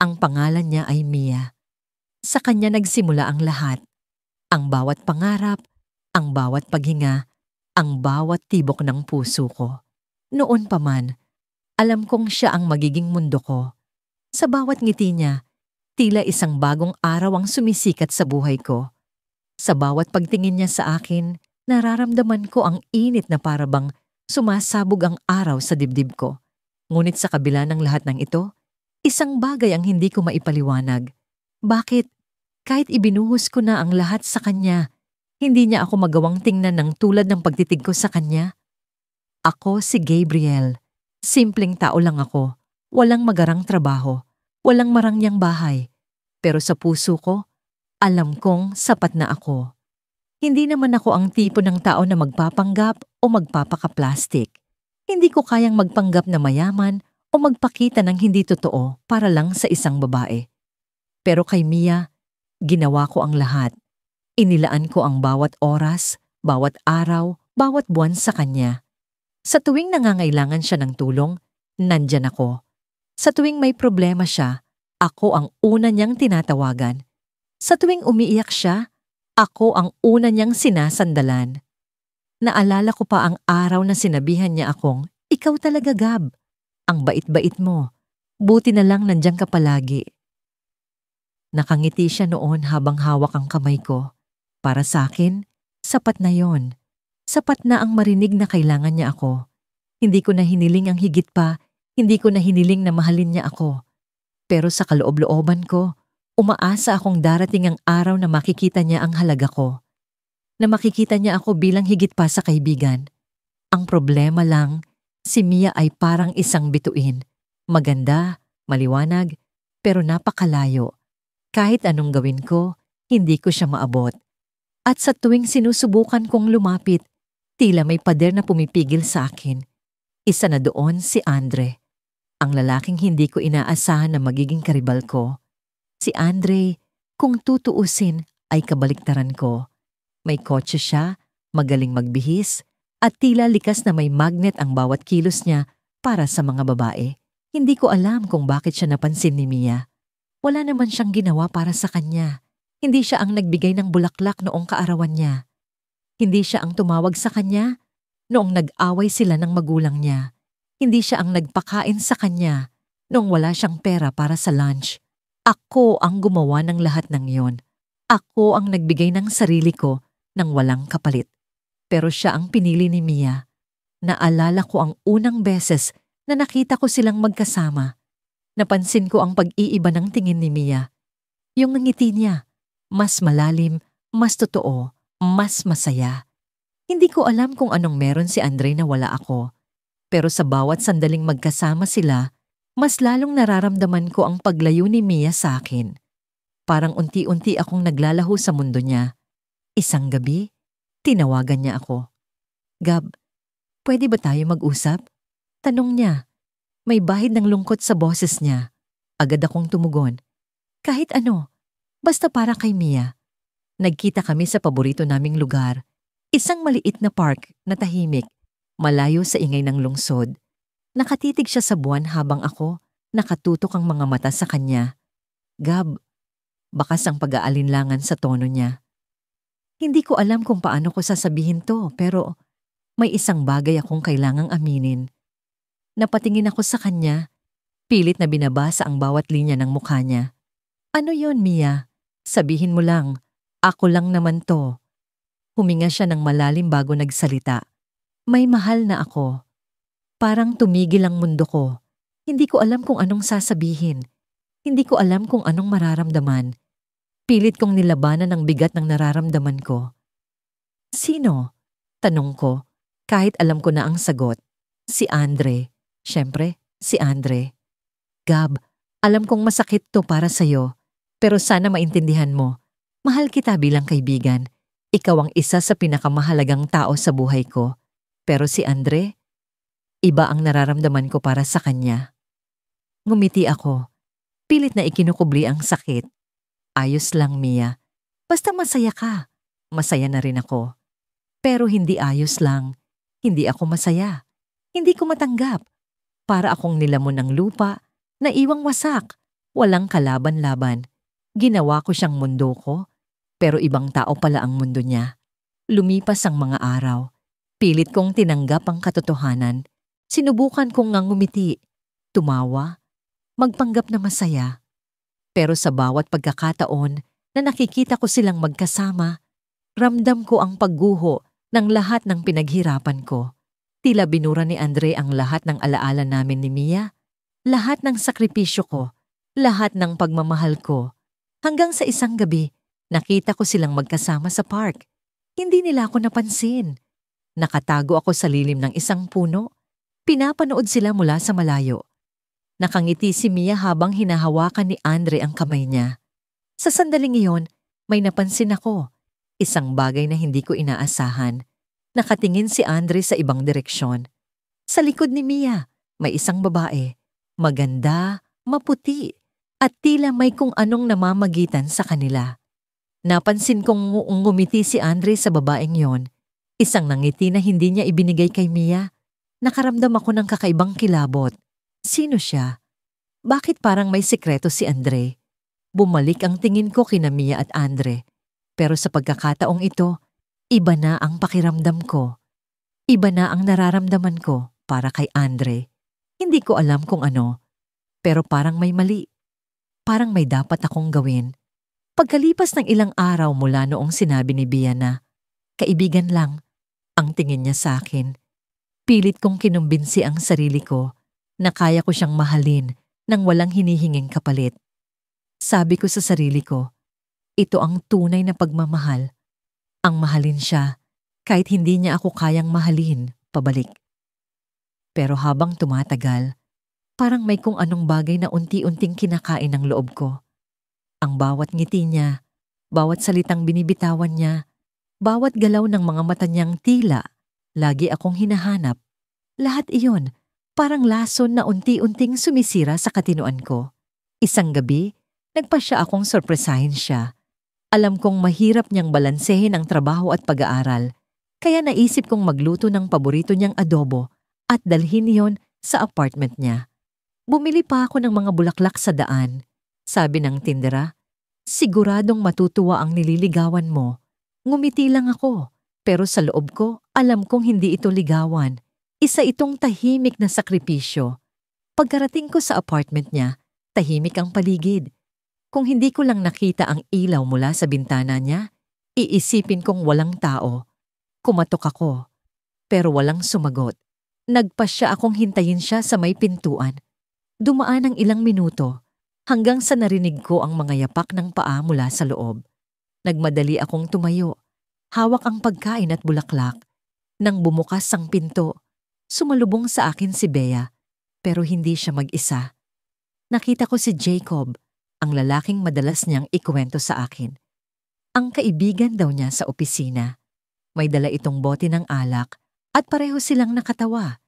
Ang pangalan niya ay Mia. Sa kanya nagsimula ang lahat. Ang bawat pangarap, ang bawat paghinga, ang bawat tibok ng puso ko. Noon pa man, alam kong siya ang magiging mundo ko. Sa bawat ngiti niya, tila isang bagong araw ang sumisikat sa buhay ko. Sa bawat pagtingin niya sa akin, nararamdaman ko ang init na parabang sumasabog ang araw sa dibdib ko. Ngunit sa kabila ng lahat ng ito, isang bagay ang hindi ko maipaliwanag. Bakit? Kahit ibinuhos ko na ang lahat sa kanya, hindi niya ako magawang tingnan ng tulad ng pagtitig ko sa kanya? Ako si Gabriel. Simpleng tao lang ako. Walang magarang trabaho. Walang marangyang bahay. Pero sa puso ko, alam kong sapat na ako. Hindi naman ako ang tipo ng tao na magpapanggap o magpapaka-plastic. Hindi ko kayang magpanggap na mayaman o magpakita ng hindi totoo para lang sa isang babae. Pero kay Mia, ginawa ko ang lahat. Inilaan ko ang bawat oras, bawat araw, bawat buwan sa kanya. Sa tuwing nangangailangan siya ng tulong, nandyan ako. Sa tuwing may problema siya, ako ang una niyang tinatawagan. Sa tuwing umiiyak siya, ako ang una niyang sinasandalan. Naalala ko pa ang araw na sinabihan niya akong, "Ikaw talaga, Gab. Ang bait-bait mo. Buti na lang nandiyan ka palagi." Nakangiti siya noon habang hawak ang kamay ko. Para sa akin, sapat na yon. Sapat na ang marinig na kailangan niya ako. Hindi ko na hiniling ang higit pa, hindi ko na hiniling na mahalin niya ako. Pero sa kaloob-looban ko, umaasa akong darating ang araw na makikita niya ang halaga ko. Na makikita niya ako bilang higit pa sa kaibigan. Ang problema lang, si Mia ay parang isang bituin. Maganda, maliwanag, pero napakalayo. Kahit anong gawin ko, hindi ko siya maabot. At sa tuwing sinusubukan kong lumapit, tila may pader na pumipigil sa akin. Isa na doon si Andre. Ang lalaking hindi ko inaasahan na magiging karibal ko. Si Andre, kung tutuusin, ay kabaliktaran ko. May kotse siya, magaling magbihis, at tila likas na may magnet ang bawat kilos niya para sa mga babae. Hindi ko alam kung bakit siya napansin ni Mia. Wala naman siyang ginawa para sa kanya. Hindi siya ang nagbigay ng bulaklak noong kaarawan niya. Hindi siya ang tumawag sa kanya noong nag-away sila ng magulang niya. Hindi siya ang nagpakain sa kanya noong wala siyang pera para sa lunch. Ako ang gumawa ng lahat ng iyon. Ako ang nagbigay ng sarili ko ng walang kapalit. Pero siya ang pinili ni Mia. Naalala ko ang unang beses na nakita ko silang magkasama. Napansin ko ang pag-iiba ng tingin ni Mia. Yung ngiti niya, mas malalim, mas totoo, mas masaya. Hindi ko alam kung anong meron si Andre na wala ako. Pero sa bawat sandaling magkasama sila, mas lalong nararamdaman ko ang paglayo ni Mia sa akin. Parang unti-unti akong naglalaho sa mundo niya. Isang gabi, tinawagan niya ako. "Gab, pwede ba tayo mag-usap?" Tanong niya. May bahid ng lungkot sa boses niya. Agad akong tumugon. "Kahit ano, basta para kay Mia." Nagkita kami sa paborito naming lugar. Isang maliit na park na tahimik, malayo sa ingay ng lungsod. Nakatitig siya sa buwan habang ako, nakatutok ang mga mata sa kanya. "Gab," bakas ang pag-aalinlangan sa tono niya. Hindi ko alam kung paano ko sasabihin to, pero may isang bagay akong kailangang aminin. Napatingin ako sa kanya, pilit na binabasa ang bawat linya ng mukha niya. "Ano yon, Mia? Sabihin mo lang, ako lang naman to." Huminga siya ng malalim bago nagsalita. "May mahal na ako." Parang tumigil ang mundo ko. Hindi ko alam kung anong sasabihin. Hindi ko alam kung anong mararamdaman. Pilit kong nilabanan ang bigat ng nararamdaman ko. "Sino?" tanong ko, kahit alam ko na ang sagot. "Si Andre." Siyempre, si Andre. "Gab, alam kong masakit to para sa'yo, pero sana maintindihan mo. Mahal kita bilang kaibigan. Ikaw ang isa sa pinakamahalagang tao sa buhay ko. Pero si Andre, iba ang nararamdaman ko para sa kanya." Ngumiti ako. Pilit na ikinukubli ang sakit. "Ayos lang, Mia. Basta masaya ka. Masaya na rin ako. Pero hindi ayos lang. Hindi ako masaya. Hindi ko matanggap. Para akong nilamon ng lupa na iwang wasak. Walang kalaban-laban. Ginawa ko siyang mundo ko, pero ibang tao pala ang mundo niya. Lumipas ang mga araw. Pilit kong tinanggap ang katotohanan. Sinubukan kong ngang ngumiti, tumawa, magpanggap na masaya. Pero sa bawat pagkakataon na nakikita ko silang magkasama, ramdam ko ang pagguho ng lahat ng pinaghirapan ko. Tila binura ni Andre ang lahat ng alaala namin ni Mia, lahat ng sakripisyo ko, lahat ng pagmamahal ko. Hanggang sa isang gabi, nakita ko silang magkasama sa park. Hindi nila ako napansin. Nakatago ako sa lilim ng isang puno. Pinapanood sila mula sa malayo. Nakangiti si Mia habang hinahawakan ni Andre ang kamay niya. Sa sandaling iyon, may napansin ako. Isang bagay na hindi ko inaasahan. Nakatingin si Andre sa ibang direksyon. Sa likod ni Mia, may isang babae. Maganda, maputi, at tila may kung anong namamagitan sa kanila. Napansin kong ngumiti si Andre sa babaeng yon. Isang nangiti na hindi niya ibinigay kay Mia. Nakaramdam ako ng kakaibang kilabot. Sino siya? Bakit parang may sikreto si Andre? Bumalik ang tingin ko kina Mia at Andre. Pero sa pagkakataong ito, iba na ang pakiramdam ko. Iba na ang nararamdaman ko para kay Andre. Hindi ko alam kung ano. Pero parang may mali. Parang may dapat akong gawin. Pagkalipas ng ilang araw mula noong sinabi ni Bea na, kaibigan lang, ang tingin niya sa akin. Pilit kong kinumbinsi ang sarili ko na kaya ko siyang mahalin nang walang hinihinging kapalit. Sabi ko sa sarili ko, ito ang tunay na pagmamahal. Ang mahalin siya kahit hindi niya ako kayang mahalin pabalik. Pero habang tumatagal, parang may kung anong bagay na unti-unting kinakain ng loob ko. Ang bawat ngiti niya, bawat salitang binibitawan niya, bawat galaw ng mga mata niyang tila, lagi akong hinahanap. Lahat iyon, parang lason na unti-unting sumisira sa katinoan ko. Isang gabi, nagpasya akong sorpresahin siya. Alam kong mahirap niyang balansehin ang trabaho at pag-aaral, kaya naisip kong magluto ng paborito niyang adobo at dalhin iyon sa apartment niya. Bumili pa ako ng mga bulaklak sa daan. Sabi ng tindera, siguradong matutuwa ang nililigawan mo. Ngumiti lang ako, pero sa loob ko, alam kong hindi ito ligawan. Isa itong tahimik na sakripisyo. Pagkarating ko sa apartment niya, tahimik ang paligid. Kung hindi ko lang nakita ang ilaw mula sa bintana niya, iisipin kong walang tao. Kumatok ako, pero walang sumagot. Nagpasya akong hintayin siya sa may pintuan. Dumaan ang ilang minuto, hanggang sa narinig ko ang mga yapak ng paa mula sa loob. Nagmadali akong tumayo. Hawak ang pagkain at bulaklak. Nang bumukas ang pinto, sumalubong sa akin si Bea, pero hindi siya mag-isa. Nakita ko si Jacob, ang lalaking madalas niyang ikwento sa akin. Ang kaibigan daw niya sa opisina. May dala itong bote ng alak at pareho silang nakatawa.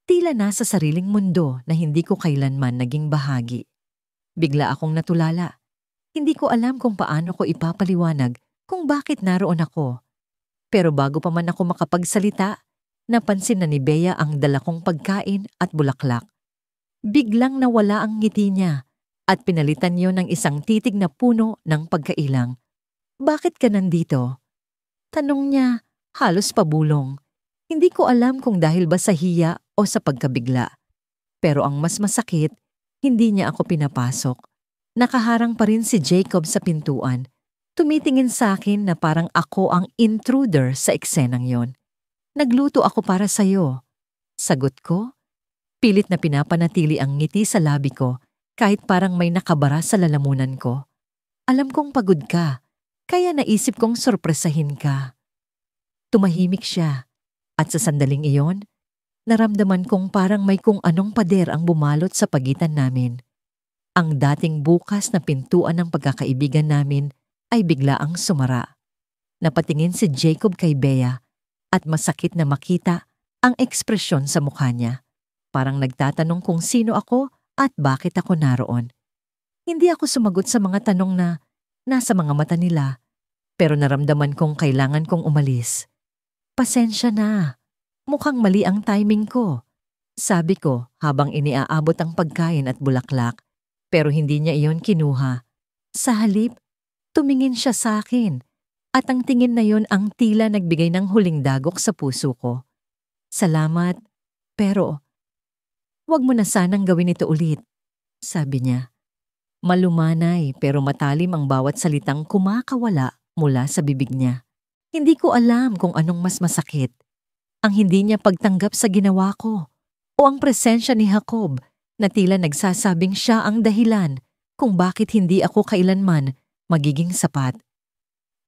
Tila nasa sariling mundo na hindi ko kailanman naging bahagi. Bigla akong natulala. Hindi ko alam kung paano ko ipapaliwanag kung bakit naroon ako. Pero bago pa man ako makapagsalita, napansin na ni Bea ang dala kong pagkain at bulaklak. Biglang nawala ang ngiti niya at pinalitan niyo ng isang titig na puno ng pagkailang. Bakit ka nandito? Tanong niya, halos pabulong. Hindi ko alam kung dahil ba sa hiya o sa pagkabigla. Pero ang mas masakit, hindi niya ako pinapasok. Nakaharang pa rin si Jacob sa pintuan. Tumitingin sa akin na parang ako ang intruder sa eksenang yon. Nagluto ako para sa'yo. Sagot ko. Pilit na pinapanatili ang ngiti sa labi ko kahit parang may nakabara sa lalamunan ko. Alam kong pagod ka, kaya naisip kong sorpresahin ka. Tumahimik siya at sa sandaling iyon, naramdaman kong parang may kung anong pader ang bumalot sa pagitan namin. Ang dating bukas na pintuan ng pagkakaibigan namin ay biglaang sumara. Napatingin si Jacob kay Bea at masakit na makita ang ekspresyon sa mukha niya. Parang nagtatanong kung sino ako at bakit ako naroon. Hindi ako sumagot sa mga tanong na nasa mga mata nila, pero naramdaman kong kailangan kong umalis. Pasensya na. Mukhang mali ang timing ko. Sabi ko habang iniaabot ang pagkain at bulaklak. Pero hindi niya iyon kinuha. Sa halip, tumingin siya sa akin at ang tingin na yon ang tila nagbigay ng huling dagok sa puso ko. Salamat, pero wag mo na sanang gawin ito ulit, sabi niya. Malumanay pero matalim ang bawat salitang kumakawala mula sa bibig niya. Hindi ko alam kung anong mas masakit. Ang hindi niya pagtanggap sa ginawa ko o ang presensya ni Jacob na tila nagsasabing siya ang dahilan kung bakit hindi ako kailanman magiging sapat.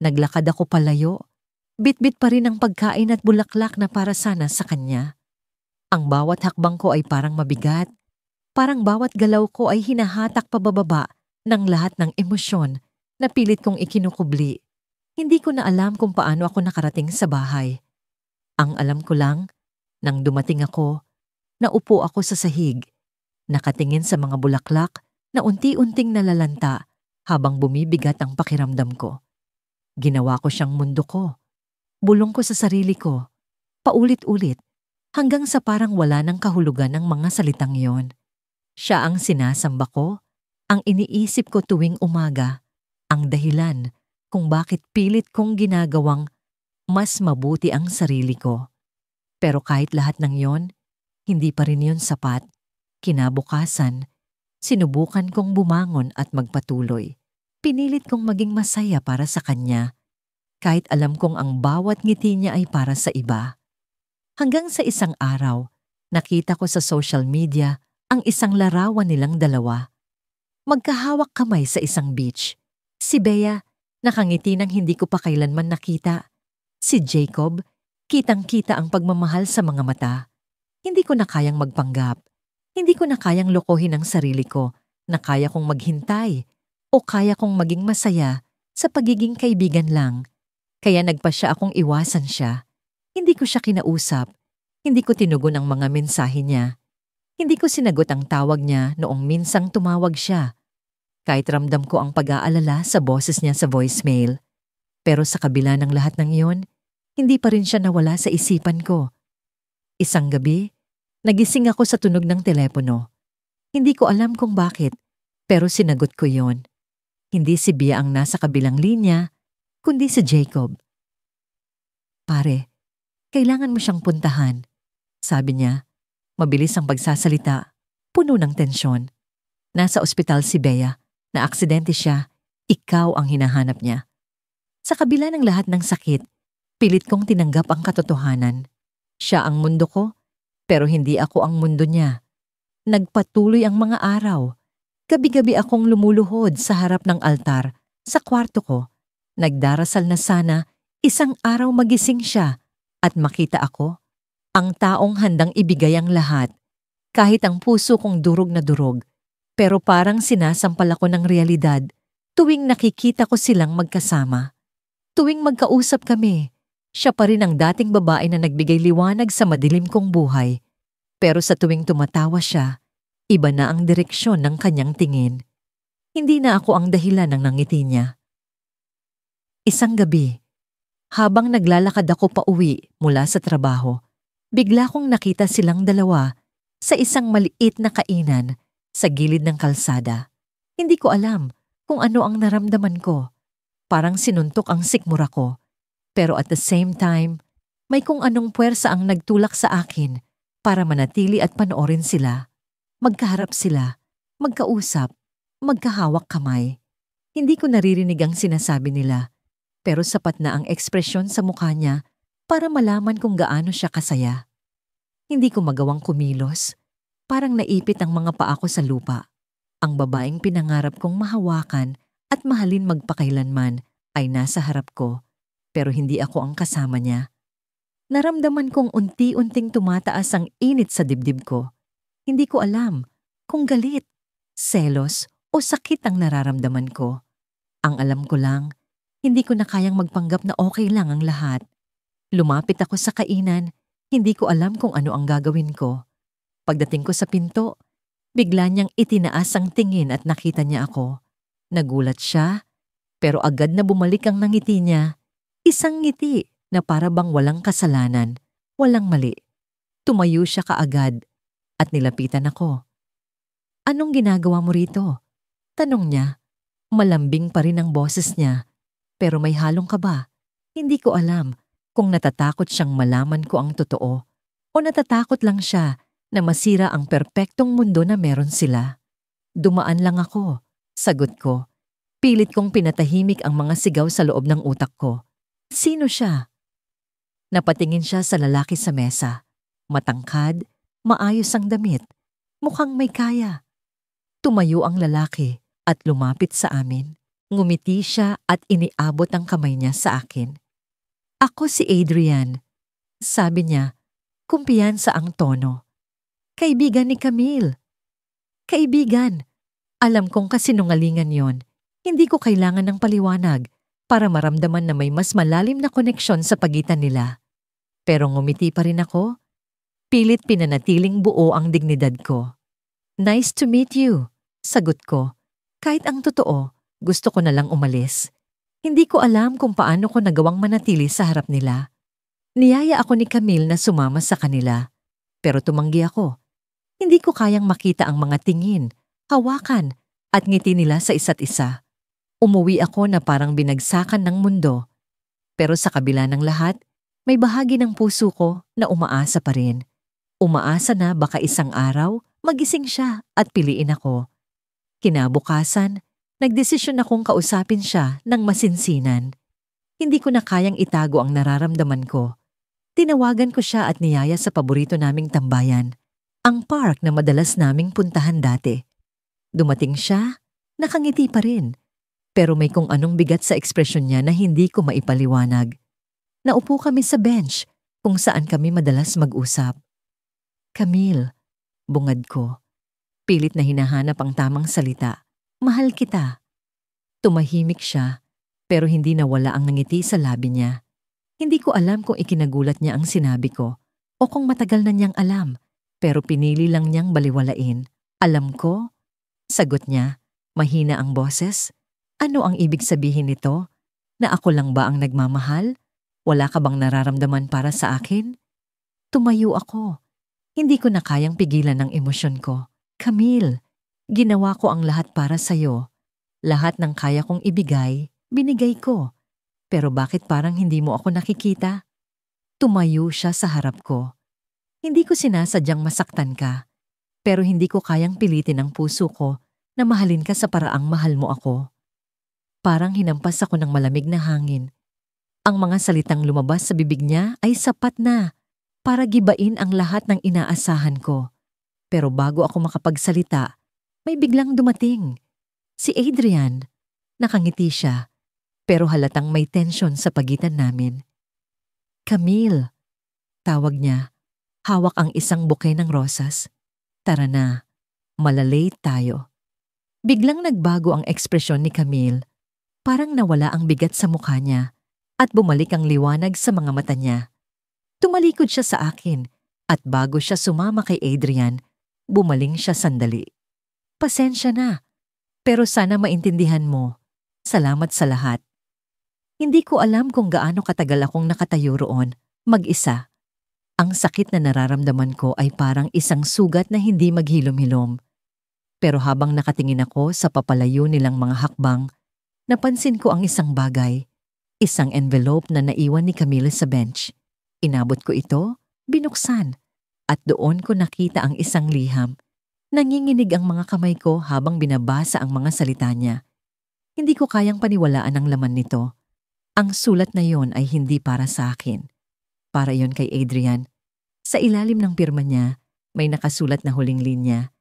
Naglakad ako palayo. Bitbit pa rin ang pagkain at bulaklak na para sana sa kanya. Ang bawat hakbang ko ay parang mabigat. Parang bawat galaw ko ay hinahatak pababa ng lahat ng emosyon na pilit kong ikinukubli. Hindi ko na alam kung paano ako nakarating sa bahay. Ang alam ko lang, nang dumating ako, naupo ako sa sahig, nakatingin sa mga bulaklak na unti-unting nalalanta habang bumibigat ang pakiramdam ko. Ginawa ko siyang mundo ko. Bulong ko sa sarili ko, paulit-ulit, hanggang sa parang wala ng kahulugan ng mga salitang yon. Siya ang sinasamba ko, ang iniisip ko tuwing umaga, ang dahilan kung bakit pilit kong ginagawang mas mabuti ang sarili ko. Pero kahit lahat ng yon, hindi pa rin yon sapat. Kinabukasan, sinubukan kong bumangon at magpatuloy. Pinilit kong maging masaya para sa kanya, kahit alam kong ang bawat ngiti niya ay para sa iba. Hanggang sa isang araw, nakita ko sa social media ang isang larawan nilang dalawa. Magkahawak kamay sa isang beach. Si Bea, nakangiti nang hindi ko pa kailanman nakita. Si Jacob, kitang-kita ang pagmamahal sa mga mata. Hindi ko na kayang magpanggap. Hindi ko na kayang lokohin ang sarili ko na kaya kong maghintay o kaya kong maging masaya sa pagiging kaibigan lang. Kaya nagpasya akong iwasan siya. Hindi ko siya kinausap. Hindi ko tinugon ang mga mensahe niya. Hindi ko sinagot ang tawag niya noong minsang tumawag siya. Kahit ramdam ko ang pag-aalala sa boses niya sa voicemail. Pero sa kabila ng lahat ng iyon, hindi pa rin siya nawala sa isipan ko. Isang gabi, nagising ako sa tunog ng telepono. Hindi ko alam kung bakit, pero sinagot ko yon. Hindi si Bea ang nasa kabilang linya, kundi si Jacob. Pare, kailangan mo siyang puntahan, sabi niya. Mabilis ang pagsasalita, puno ng tensyon. Nasa ospital si Bea, na aksidente siya, ikaw ang hinahanap niya. Sa kabila ng lahat ng sakit, pilit kong tinanggap ang katotohanan. Siya ang mundo ko, pero hindi ako ang mundo niya. Nagpatuloy ang mga araw. Gabi-gabi akong lumuluhod sa harap ng altar, sa kwarto ko. Nagdarasal na sana isang araw magising siya at makita ako, ang taong handang ibigay ang lahat. Kahit ang puso kong durog na durog, pero parang sinasampal ako ng realidad tuwing nakikita ko silang magkasama. Tuwing magkausap kami, siya pa rin ang dating babae na nagbigay liwanag sa madilim kong buhay. Pero sa tuwing tumatawa siya, iba na ang direksyon ng kanyang tingin. Hindi na ako ang dahilan ng nangiti niya. Isang gabi, habang naglalakad ako pauwi mula sa trabaho, bigla kong nakita silang dalawa sa isang maliit na kainan sa gilid ng kalsada. Hindi ko alam kung ano ang naramdaman ko. Parang sinuntok ang sikmura ko. Pero at the same time, may kung anong puwersa ang nagtulak sa akin para manatili at panoorin sila. Magkaharap sila, magkausap, magkahawak kamay. Hindi ko naririnig ang sinasabi nila, pero sapat na ang ekspresyon sa mukha niya para malaman kung gaano siya kasaya. Hindi ko magawang kumilos, parang naipit ang mga paa ko sa lupa. Ang babaeng pinangarap kong mahawakan at mahalin magpakailanman ay nasa harap ko. Pero hindi ako ang kasama niya. Naramdaman kong unti-unting tumataas ang init sa dibdib ko. Hindi ko alam kung galit, selos o sakit ang nararamdaman ko. Ang alam ko lang, hindi ko na kayang magpanggap na okay lang ang lahat. Lumapit ako sa kainan, hindi ko alam kung ano ang gagawin ko. Pagdating ko sa pinto, bigla niyang itinaas ang tingin at nakita niya ako. Nagulat siya, pero agad na bumalik ang nangiti niya. Isang ngiti na para bang walang kasalanan, walang mali. Tumayo siya kaagad at nilapitan ako. Anong ginagawa mo rito? Tanong niya. Malambing pa rin ang boses niya, pero may halong kaba. Hindi ko alam kung natatakot siyang malaman ko ang totoo o natatakot lang siya na masira ang perpektong mundo na meron sila. Dumaan lang ako, sagot ko. Pilit kong pinatahimik ang mga sigaw sa loob ng utak ko. Sino siya? Napatingin siya sa lalaki sa mesa. Matangkad, maayos ang damit, mukhang may kaya. Tumayo ang lalaki at lumapit sa amin. Ngumiti siya at iniabot ang kamay niya sa akin. Ako si Adrian. Sabi niya, kumpiyansa ang tono. Kaibigan ni Camille. Kaibigan. Alam kong kasinungalingan yon. Hindi ko kailangan ng paliwanag para maramdaman na may mas malalim na koneksyon sa pagitan nila. Pero ngumiti pa rin ako. Pilit pinanatiling buo ang dignidad ko. Nice to meet you, sagot ko. Kahit ang totoo, gusto ko na lang umalis. Hindi ko alam kung paano ko nagawang manatili sa harap nila. Niyaya ako ni Camille na sumama sa kanila. Pero tumanggi ako. Hindi ko kayang makita ang mga tingin, hawakan, at ngiti nila sa isa't isa. Umuwi ako na parang binagsakan ng mundo. Pero sa kabila ng lahat, may bahagi ng puso ko na umaasa pa rin. Umaasa na baka isang araw, magising siya at piliin ako. Kinabukasan, nagdesisyon akong kausapin siya ng masinsinan. Hindi ko na kayang itago ang nararamdaman ko. Tinawagan ko siya at niyaya sa paborito naming tambayan, ang park na madalas naming puntahan dati. Dumating siya, nakangiti pa rin. Pero may kung anong bigat sa ekspresyon niya na hindi ko maipaliwanag. Naupo kami sa bench kung saan kami madalas mag-usap. Camille, bungad ko. Pilit na hinahanap ang tamang salita. Mahal kita. Tumahimik siya, pero hindi nawala ang ngiti sa labi niya. Hindi ko alam kung ikinagulat niya ang sinabi ko o kung matagal na niyang alam, pero pinili lang niyang baliwalain. Alam ko, sagot niya, mahina ang boses. Ano ang ibig sabihin nito? Na ako lang ba ang nagmamahal? Wala ka bang nararamdaman para sa akin? Tumayo ako. Hindi ko na kayang pigilan ang emosyon ko. Camille, ginawa ko ang lahat para sa'yo. Lahat ng kaya kong ibigay, binigay ko. Pero bakit parang hindi mo ako nakikita? Tumayo siya sa harap ko. Hindi ko sinasadyang masaktan ka, pero hindi ko kayang pilitin ang puso ko na mahalin ka sa paraang mahal mo ako. Parang hinampas ako ng malamig na hangin. Ang mga salitang lumabas sa bibig niya ay sapat na para gibain ang lahat ng inaasahan ko. Pero bago ako makapagsalita, may biglang dumating. Si Adrian. Nakangiti siya, pero halatang may tensyon sa pagitan namin. Camille, tawag niya. Hawak ang isang bouquet ng rosas. Tara na, malalate tayo. Biglang nagbago ang ekspresyon ni Camille. Parang nawala ang bigat sa mukha niya at bumalik ang liwanag sa mga mata niya. Tumalikod siya sa akin at bago siya sumama kay Adrian, bumaling siya sandali. Pasensya na, pero sana maintindihan mo. Salamat sa lahat. Hindi ko alam kung gaano katagal akong nakatayo roon, mag-isa. Ang sakit na nararamdaman ko ay parang isang sugat na hindi maghilom-hilom. Pero habang nakatingin ako sa papalayo nilang mga hakbang, napansin ko ang isang bagay, isang envelope na naiwan ni Camille sa bench. Inabot ko ito, binuksan, at doon ko nakita ang isang liham. Nanginginig ang mga kamay ko habang binabasa ang mga salita niya. Hindi ko kayang paniwalaan ang laman nito. Ang sulat na yon ay hindi para sa akin. Para yon kay Adrian. Sa ilalim ng pirma niya, may nakasulat na huling linya.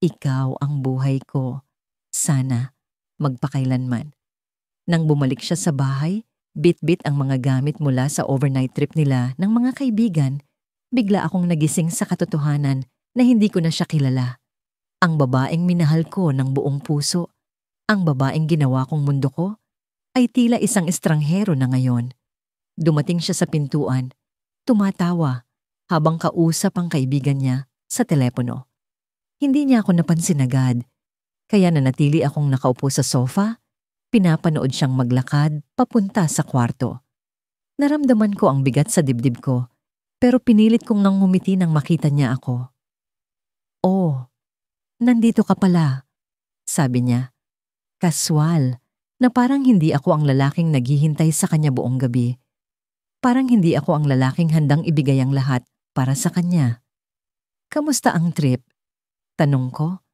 Ikaw ang buhay ko. Sana, magpakailanman. Nang bumalik siya sa bahay, bit-bit ang mga gamit mula sa overnight trip nila ng mga kaibigan, bigla akong nagising sa katotohanan na hindi ko na siya kilala. Ang babaeng minahal ko ng buong puso, ang babaeng ginawa kong mundo ko, ay tila isang estranghero na ngayon. Dumating siya sa pintuan, tumatawa, habang kausap ang kaibigan niya sa telepono. Hindi niya ako napansin agad, kaya nanatili akong nakaupo sa sofa. Pinapanood siyang maglakad papunta sa kwarto. Naramdaman ko ang bigat sa dibdib ko, pero pinilit kong nang ngumiti nang makita niya ako. Oh, nandito ka pala, sabi niya. Kaswal, na parang hindi ako ang lalaking naghihintay sa kanya buong gabi. Parang hindi ako ang lalaking handang ibigay ang lahat para sa kanya. Kamusta ang trip? Tanong ko.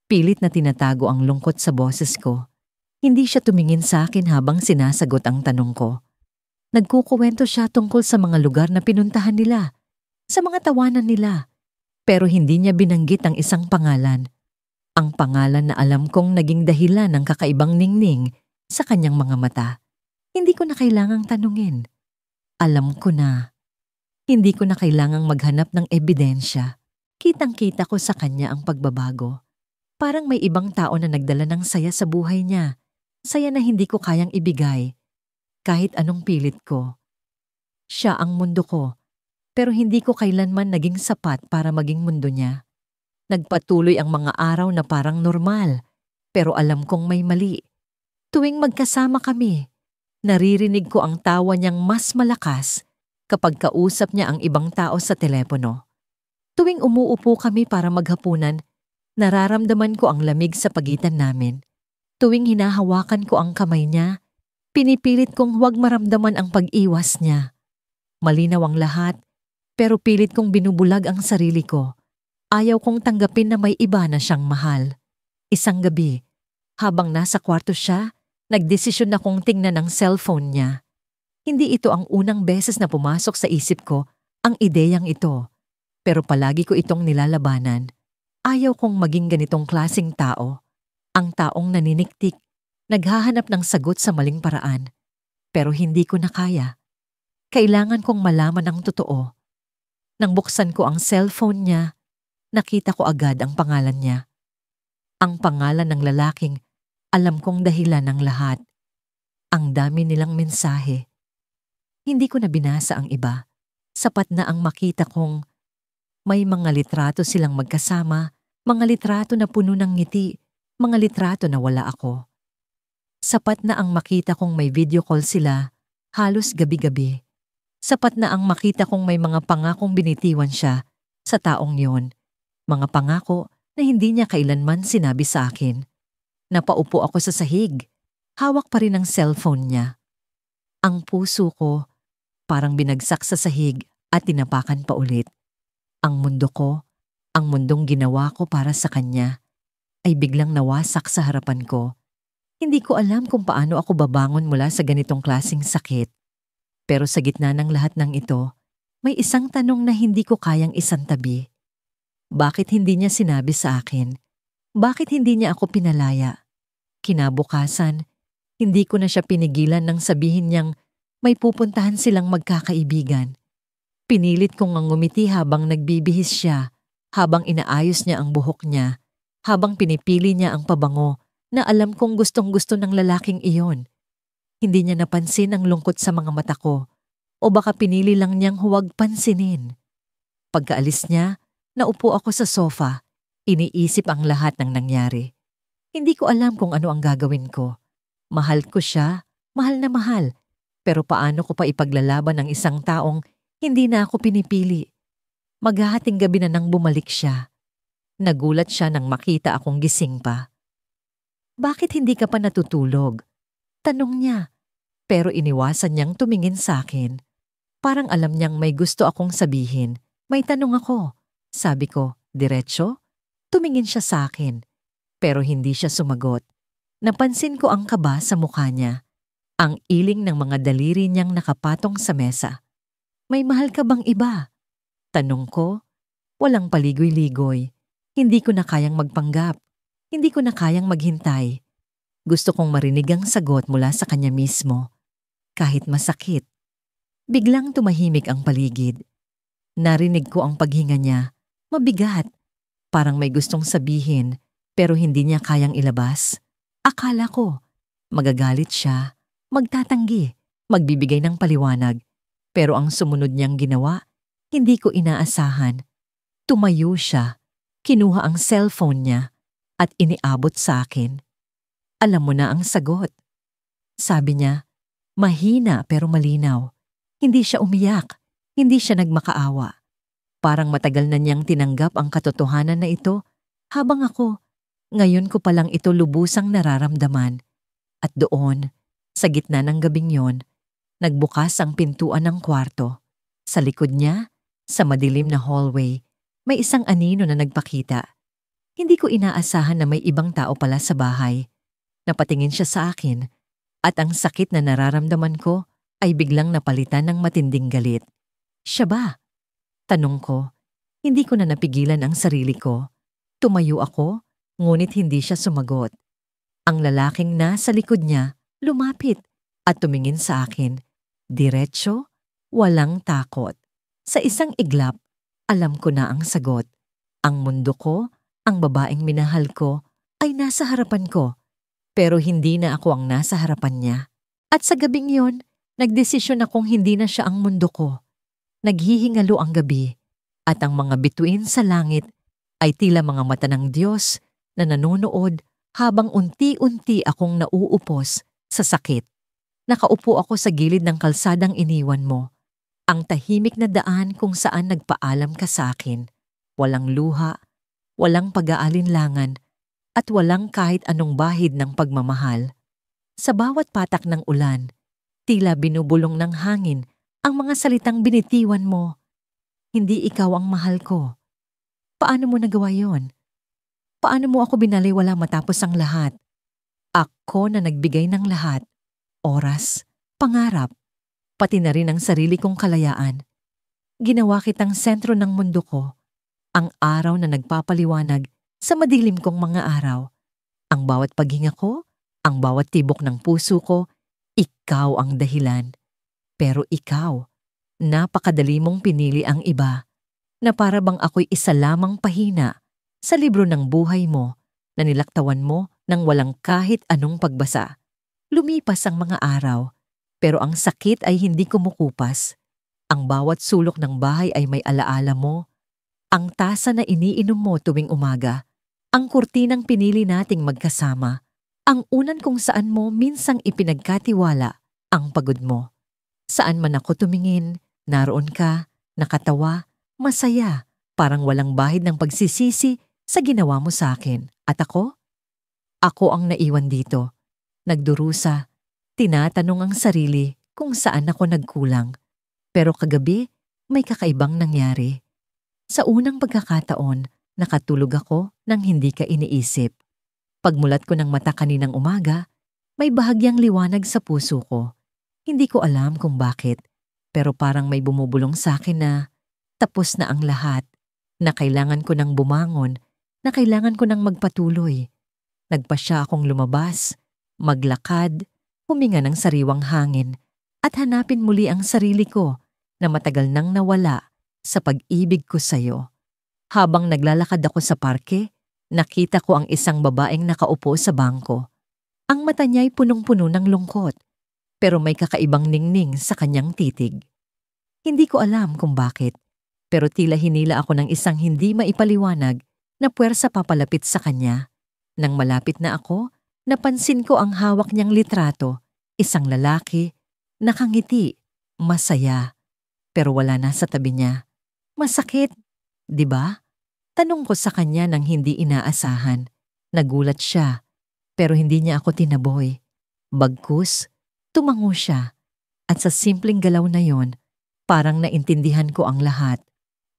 Pilit na tinatago ang lungkot sa boses ko. Hindi siya tumingin sa akin habang sinasagot ang tanong ko. Nagkukuwento siya tungkol sa mga lugar na pinuntahan nila, sa mga tawanan nila. Pero hindi niya binanggit ang isang pangalan. Ang pangalan na alam kong naging dahilan ng kakaibang ningning sa kanyang mga mata. Hindi ko na kailangang tanungin. Alam ko na. Hindi ko na kailangang maghanap ng ebidensya. Kitang-kita ko sa kanya ang pagbabago. Parang may ibang tao na nagdala ng saya sa buhay niya. Saya na hindi ko kayang ibigay. Kahit anong pilit ko. Siya ang mundo ko. Pero hindi ko kailanman naging sapat para maging mundo niya. Nagpatuloy ang mga araw na parang normal. Pero alam kong may mali. Tuwing magkasama kami, naririnig ko ang tawa niyang mas malakas kapag kausap niya ang ibang tao sa telepono. Tuwing umuupo kami para maghapunan, nararamdaman ko ang lamig sa pagitan namin. Tuwing hinahawakan ko ang kamay niya, pinipilit kong huwag maramdaman ang pag-iwas niya. Malinaw ang lahat, pero pilit kong binubulag ang sarili ko. Ayaw kong tanggapin na may iba na siyang mahal. Isang gabi, habang nasa kwarto siya, nagdesisyon akong tingnan ang cellphone niya. Hindi ito ang unang beses na pumasok sa isip ko ang ideyang ito. Pero palagi ko itong nilalabanan. Ayaw kong maging ganitong klasing tao. Ang taong naniniktik, naghahanap ng sagot sa maling paraan. Pero hindi ko na kaya. Kailangan kong malaman ang totoo. Nang buksan ko ang cellphone niya, nakita ko agad ang pangalan niya. Ang pangalan ng lalaking alam kong dahilan ng lahat. Ang dami nilang mensahe. Hindi ko na binasa ang iba. Sapat na ang makita kong may mga litrato silang magkasama, mga litrato na puno ng ngiti, mga litrato na wala ako. Sapat na ang makita kong may video call sila, halos gabi-gabi. Sapat na ang makita kong may mga pangakong binitiwan siya sa taong yon. Mga pangako na hindi niya kailanman sinabi sa akin. Napaupo ako sa sahig. Hawak pa rin ang cellphone niya. Ang puso ko parang binagsak sa sahig at tinapakan pa ulit. Ang mundo ko, ang mundong ginawa ko para sa kanya, ay biglang nawasak sa harapan ko. Hindi ko alam kung paano ako babangon mula sa ganitong klaseng sakit. Pero sa gitna ng lahat ng ito, may isang tanong na hindi ko kayang isantabi. Bakit hindi niya sinabi sa akin? Bakit hindi niya ako pinalaya? Kinabukasan, hindi ko na siya pinigilan nang sabihin niyang may pupuntahan silang magkakaibigan. Pinilit kong ang ngumiti habang nagbibihis siya, habang inaayos niya ang buhok niya, habang pinipili niya ang pabango na alam kong gustong-gusto ng lalaking iyon. Hindi niya napansin ang lungkot sa mga mata ko, o baka pinili lang niyang huwag pansinin. Pagkaalis niya, naupo ako sa sofa, iniisip ang lahat ng nangyari. Hindi ko alam kung ano ang gagawin ko. Mahal ko siya, mahal na mahal, pero paano ko pa ipaglalaban ng isang taong hindi na ako pinipili? Maghahating gabi na nang bumalik siya. Nagulat siya nang makita akong gising pa. Bakit hindi ka pa natutulog? Tanong niya, pero iniwasan niyang tumingin sa akin. Parang alam niyang may gusto akong sabihin. May tanong ako. Sabi ko, diretso? Tumingin siya sa akin. Pero hindi siya sumagot. Napansin ko ang kaba sa mukha niya. Ang iling ng mga daliri niyang nakapatong sa mesa. May mahal ka bang iba? Tanong ko. Walang paligoy-ligoy. Hindi ko na kayang magpanggap. Hindi ko na kayang maghintay. Gusto kong marinig ang sagot mula sa kanya mismo. Kahit masakit. Biglang tumahimik ang paligid. Narinig ko ang paghinga niya. Mabigat. Parang may gustong sabihin. Pero hindi niya kayang ilabas. Akala ko, magagalit siya, magtatanggi, magbibigay ng paliwanag. Pero ang sumunod niyang ginawa, hindi ko inaasahan. Tumayo siya, kinuha ang cellphone niya, at iniabot sa akin. Alam mo na ang sagot. Sabi niya, mahina pero malinaw. Hindi siya umiyak, hindi siya nagmakaawa. Parang matagal na niyang tinanggap ang katotohanan na ito, habang ako, Ngayon ko palang ito lubusang nararamdaman. At doon, sa gitna ng gabing yon, nagbukas ang pintuan ng kwarto. Sa likod niya, sa madilim na hallway, may isang anino na nagpakita. Hindi ko inaasahan na may ibang tao pala sa bahay. Napatingin siya sa akin at ang sakit na nararamdaman ko ay biglang napalitan ng matinding galit. Siya ba? Tanong ko. Hindi ko na napigilan ang sarili ko. Tumayo ako, ngunit hindi siya sumagot. Ang lalaking nasa likod niya lumapit at tumingin sa akin. Diretso, walang takot. Sa isang iglap, alam ko na ang sagot. Ang mundo ko, ang babaeng minahal ko, ay nasa harapan ko. Pero hindi na ako ang nasa harapan niya. At sa gabing yon, nagdesisyon akong hindi na siya ang mundo ko. Naghihingalo ang gabi at ang mga bituin sa langit ay tila mga mata ng Diyos na nanonood habang unti-unti akong nauupos sa sakit. Nakaupo ako sa gilid ng kalsadang iniwan mo. Ang tahimik na daan kung saan nagpaalam ka sa akin. Walang luha, walang pag-aalinlangan, at walang kahit anong bahid ng pagmamahal. Sa bawat patak ng ulan, tila binubulong ng hangin ang mga salitang binitiwan mo. Hindi ikaw ang mahal ko. Paano mo nagawa yon? Paano mo ako binaliwala matapos ang lahat? Ako na nagbigay ng lahat. Oras, pangarap, pati na rin ang sarili kong kalayaan. Ginawa kitang sentro ng mundo ko. Ang araw na nagpapaliwanag sa madilim kong mga araw. Ang bawat paghinga ko, ang bawat tibok ng puso ko, ikaw ang dahilan. Pero ikaw, napakadali mong pinili ang iba, na para bang ako'y isa lamang pahina sa libro ng buhay mo na nilaktawan mo nang walang kahit anong pagbasa. Lumipas ang mga araw, pero ang sakit ay hindi kumukupas. Ang bawat sulok ng bahay ay may alaala mo. Ang tasa na iniinom mo tuwing umaga, ang kurtinang pinili nating magkasama, ang unan kung saan mo minsang ipinagkatiwala ang pagod mo. Saan man ako tumingin, naroon ka, nakatawa, masaya, parang walang bahid ng pagsisisi sa ginawa mo sa akin. At ako? Ako ang naiwan dito. Nagdurusa, tinatanong ang sarili kung saan ako nagkulang. Pero kagabi, may kakaibang nangyari. Sa unang pagkakataon, nakatulog ako nang hindi ka iniisip. Pagmulat ko ng mata kaninang umaga, may bahagyang liwanag sa puso ko. Hindi ko alam kung bakit, pero parang may bumubulong sa akin na tapos na ang lahat, na kailangan ko nang bumangon, na kailangan ko nang magpatuloy. Nagpasya akong lumabas, maglakad, huminga ng sariwang hangin, at hanapin muli ang sarili ko na matagal nang nawala sa pag-ibig ko sa'yo. Habang naglalakad ako sa parke, nakita ko ang isang babaeng nakaupo sa bangko. Ang mata niya'y punong-puno ng lungkot, pero may kakaibang ningning sa kanyang titig. Hindi ko alam kung bakit, pero tila hinila ako ng isang hindi maipaliwanag na puwersa papalapit sa kanya. Nang malapit na ako, napansin ko ang hawak niyang litrato, isang lalaki, nakangiti, masaya, pero wala na sa tabi niya. Masakit, di ba? Tanong ko sa kanya nang hindi inaasahan. Nagulat siya, pero hindi niya ako tinaboy. Bagkus, tumango siya, at sa simpleng galaw na yon, parang naintindihan ko ang lahat.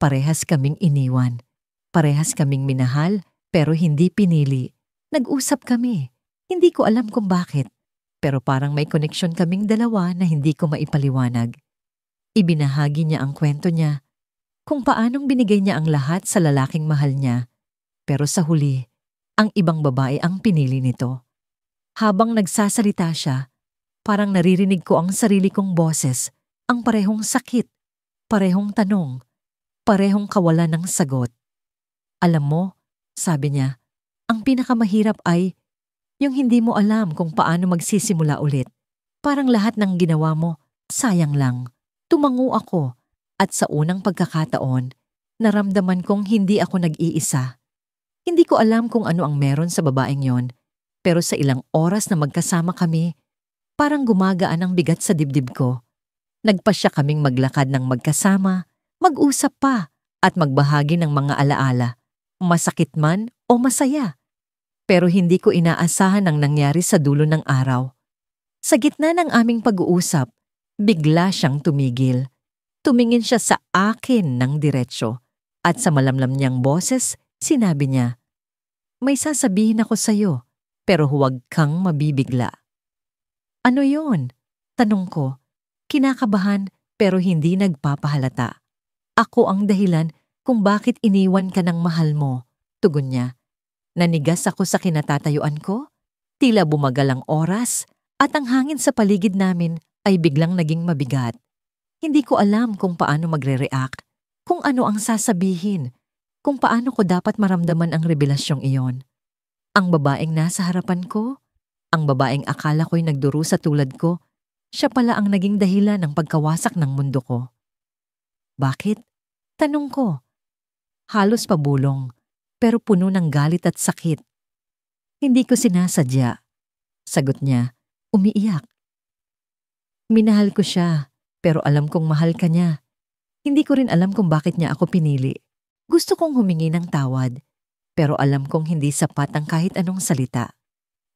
Parehas kaming iniwan. Parehas kaming minahal, pero hindi pinili. Nag-usap kami. Hindi ko alam kung bakit, pero parang may koneksyon kaming dalawa na hindi ko maipaliwanag. Ibinahagi niya ang kwento niya, kung paanong binigay niya ang lahat sa lalaking mahal niya, pero sa huli, ang ibang babae ang pinili nito. Habang nagsasalita siya, parang naririnig ko ang sarili kong boses, ang parehong sakit, parehong tanong, parehong kawalan ng sagot. Alam mo, sabi niya, ang pinakamahirap ay yung hindi mo alam kung paano magsisimula ulit. Parang lahat ng ginawa mo, sayang lang. Tumango ako at sa unang pagkakataon, naramdaman kong hindi ako nag-iisa. Hindi ko alam kung ano ang meron sa babaeng yon, pero sa ilang oras na magkasama kami, parang gumagaan ang bigat sa dibdib ko. Nagpasya kaming maglakad ng magkasama, mag-usap pa at magbahagi ng mga alaala, masakit man o masaya. Pero hindi ko inaasahan ang nangyari sa dulo ng araw. Sa gitna ng aming pag-uusap, bigla siyang tumigil. Tumingin siya sa akin ng diretsyo at sa malamlam niyang boses, sinabi niya, "May sasabihin ako sa'yo, pero huwag kang mabibigla." "Ano yon?" Tanong ko, kinakabahan pero hindi nagpapahalata. "Ako ang dahilan kung bakit iniwan ka ng mahal mo," tugon niya. Nanigas ako sa kinatatayuan ko, tila bumagal ang oras at ang hangin sa paligid namin ay biglang naging mabigat. Hindi ko alam kung paano magre-react, kung ano ang sasabihin, kung paano ko dapat maramdaman ang revelasyong iyon. Ang babaeng nasa harapan ko, ang babaeng akala ko'y nagdurusa tulad ko, siya pala ang naging dahilan ng pagkawasak ng mundo ko. "Bakit?" Tanong ko. Halos pabulong, pero puno ng galit at sakit. "Hindi ko sinasadya," sagot niya, umiiyak. "Minahal ko siya, pero alam kong mahal ka niya. Hindi ko rin alam kung bakit niya ako pinili. Gusto kong humingi ng tawad, pero alam kong hindi sapat ang kahit anong salita.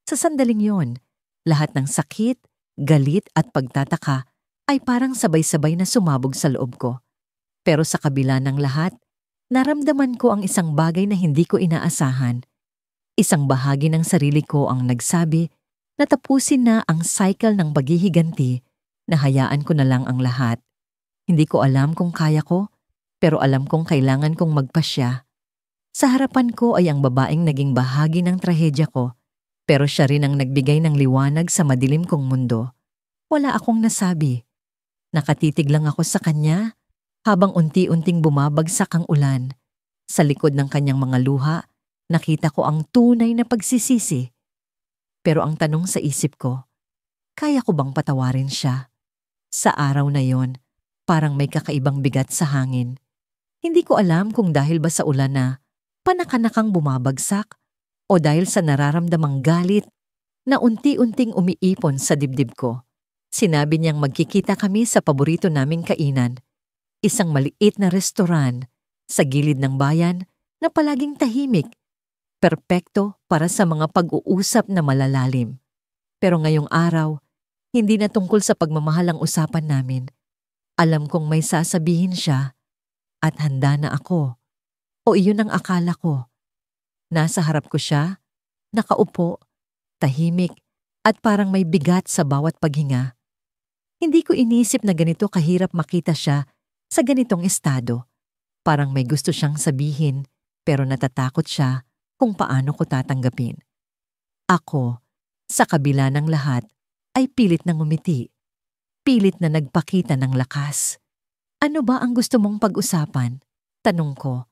Sa sandaling yon, lahat ng sakit, galit at pagtataka ay parang sabay-sabay na sumabog sa loob ko. Pero sa kabila ng lahat, naramdaman ko ang isang bagay na hindi ko inaasahan. Isang bahagi ng sarili ko ang nagsabi na tapusin na ang cycle ng paghihiganti, na hayaan ko na lang ang lahat. Hindi ko alam kung kaya ko, pero alam kong kailangan kong magpasya. Sa harapan ko ay ang babaeng naging bahagi ng trahedya ko, pero siya rin ang nagbigay ng liwanag sa madilim kong mundo. Wala akong nasabi. Nakatitig lang ako sa kanya habang unti-unting bumabagsak ang ulan. Sa likod ng kanyang mga luha, nakita ko ang tunay na pagsisisi. Pero ang tanong sa isip ko, kaya ko bang patawarin siya? Sa araw na yon, parang may kakaibang bigat sa hangin. Hindi ko alam kung dahil ba sa ulan na panakanakang bumabagsak o dahil sa nararamdamang galit na unti-unting umiipon sa dibdib ko. Sinabi niyang magkikita kami sa paborito naming kainan, isang maliit na restoran sa gilid ng bayan na palaging tahimik, perpekto para sa mga pag-uusap na malalalim. Pero ngayong araw, hindi na tungkol sa pagmamahal ang usapan namin. Alam kong may sasabihin siya at handa na ako. O iyon ang akala ko. Nasa harap ko siya, nakaupo, tahimik at parang may bigat sa bawat paghinga. Hindi ko inisip na ganito kahirap makita siya sa ganitong estado. Parang may gusto siyang sabihin pero natatakot siya kung paano ko tatanggapin. Ako, sa kabila ng lahat, ay pilit na ngumiti. Pilit na nagpakita ng lakas. "Ano ba ang gusto mong pag-usapan?" Tanong ko,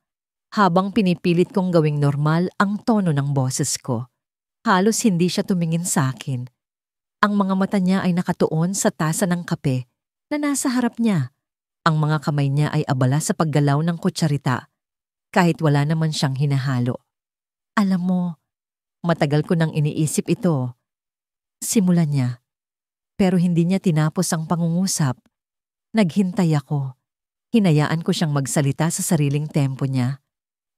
habang pinipilit kong gawing normal ang tono ng boses ko. Halos hindi siya tumingin sa akin. Ang mga mata niya ay nakatuon sa tasa ng kape na nasa harap niya. Ang mga kamay niya ay abala sa paggalaw ng kutsarita, kahit wala naman siyang hinahalo. "Alam mo, matagal ko nang iniisip ito." Simulan niya. Pero hindi niya tinapos ang pangungusap. Naghintay ako. Hinayaan ko siyang magsalita sa sariling tempo niya.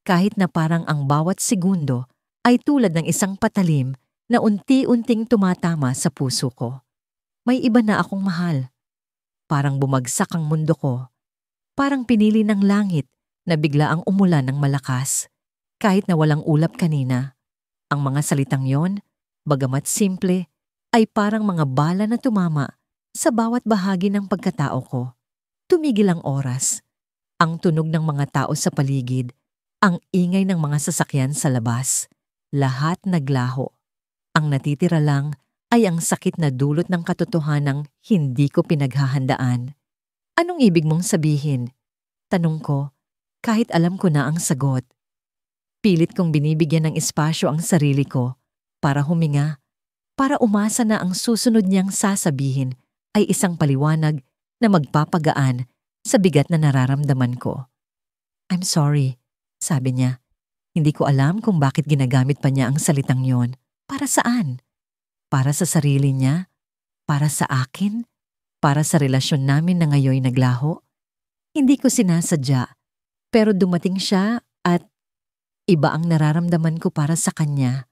Kahit na parang ang bawat segundo ay tulad ng isang patalim na unti-unting tumatama sa puso ko. May iba na akong mahal. Parang bumagsak ang mundo ko. Parang pinili ng langit na bigla ang umulan ng malakas. Kahit na walang ulap kanina. Ang mga salitang yon, bagamat simple, ay parang mga bala na tumama sa bawat bahagi ng pagkatao ko. Tumigil ang oras, ang tunog ng mga tao sa paligid, ang ingay ng mga sasakyan sa labas. Lahat naglaho. Ang natitira lang ay ang sakit na dulot ng katotohanang hindi ko pinaghahandaan. "Anong ibig mong sabihin?" Tanong ko, kahit alam ko na ang sagot. Pilit kong binibigyan ng espasyo ang sarili ko para huminga, para umasa na ang susunod niyang sasabihin ay isang paliwanag na magpapagaan sa bigat na nararamdaman ko. "I'm sorry," sabi niya. Hindi ko alam kung bakit ginagamit pa niya ang salitang yon. Para saan? Para sa sarili niya? Para sa akin? Para sa relasyon namin na ngayon naglaho? Hindi ko sinasadya, pero dumating siya at iba ang nararamdaman ko para sa kanya.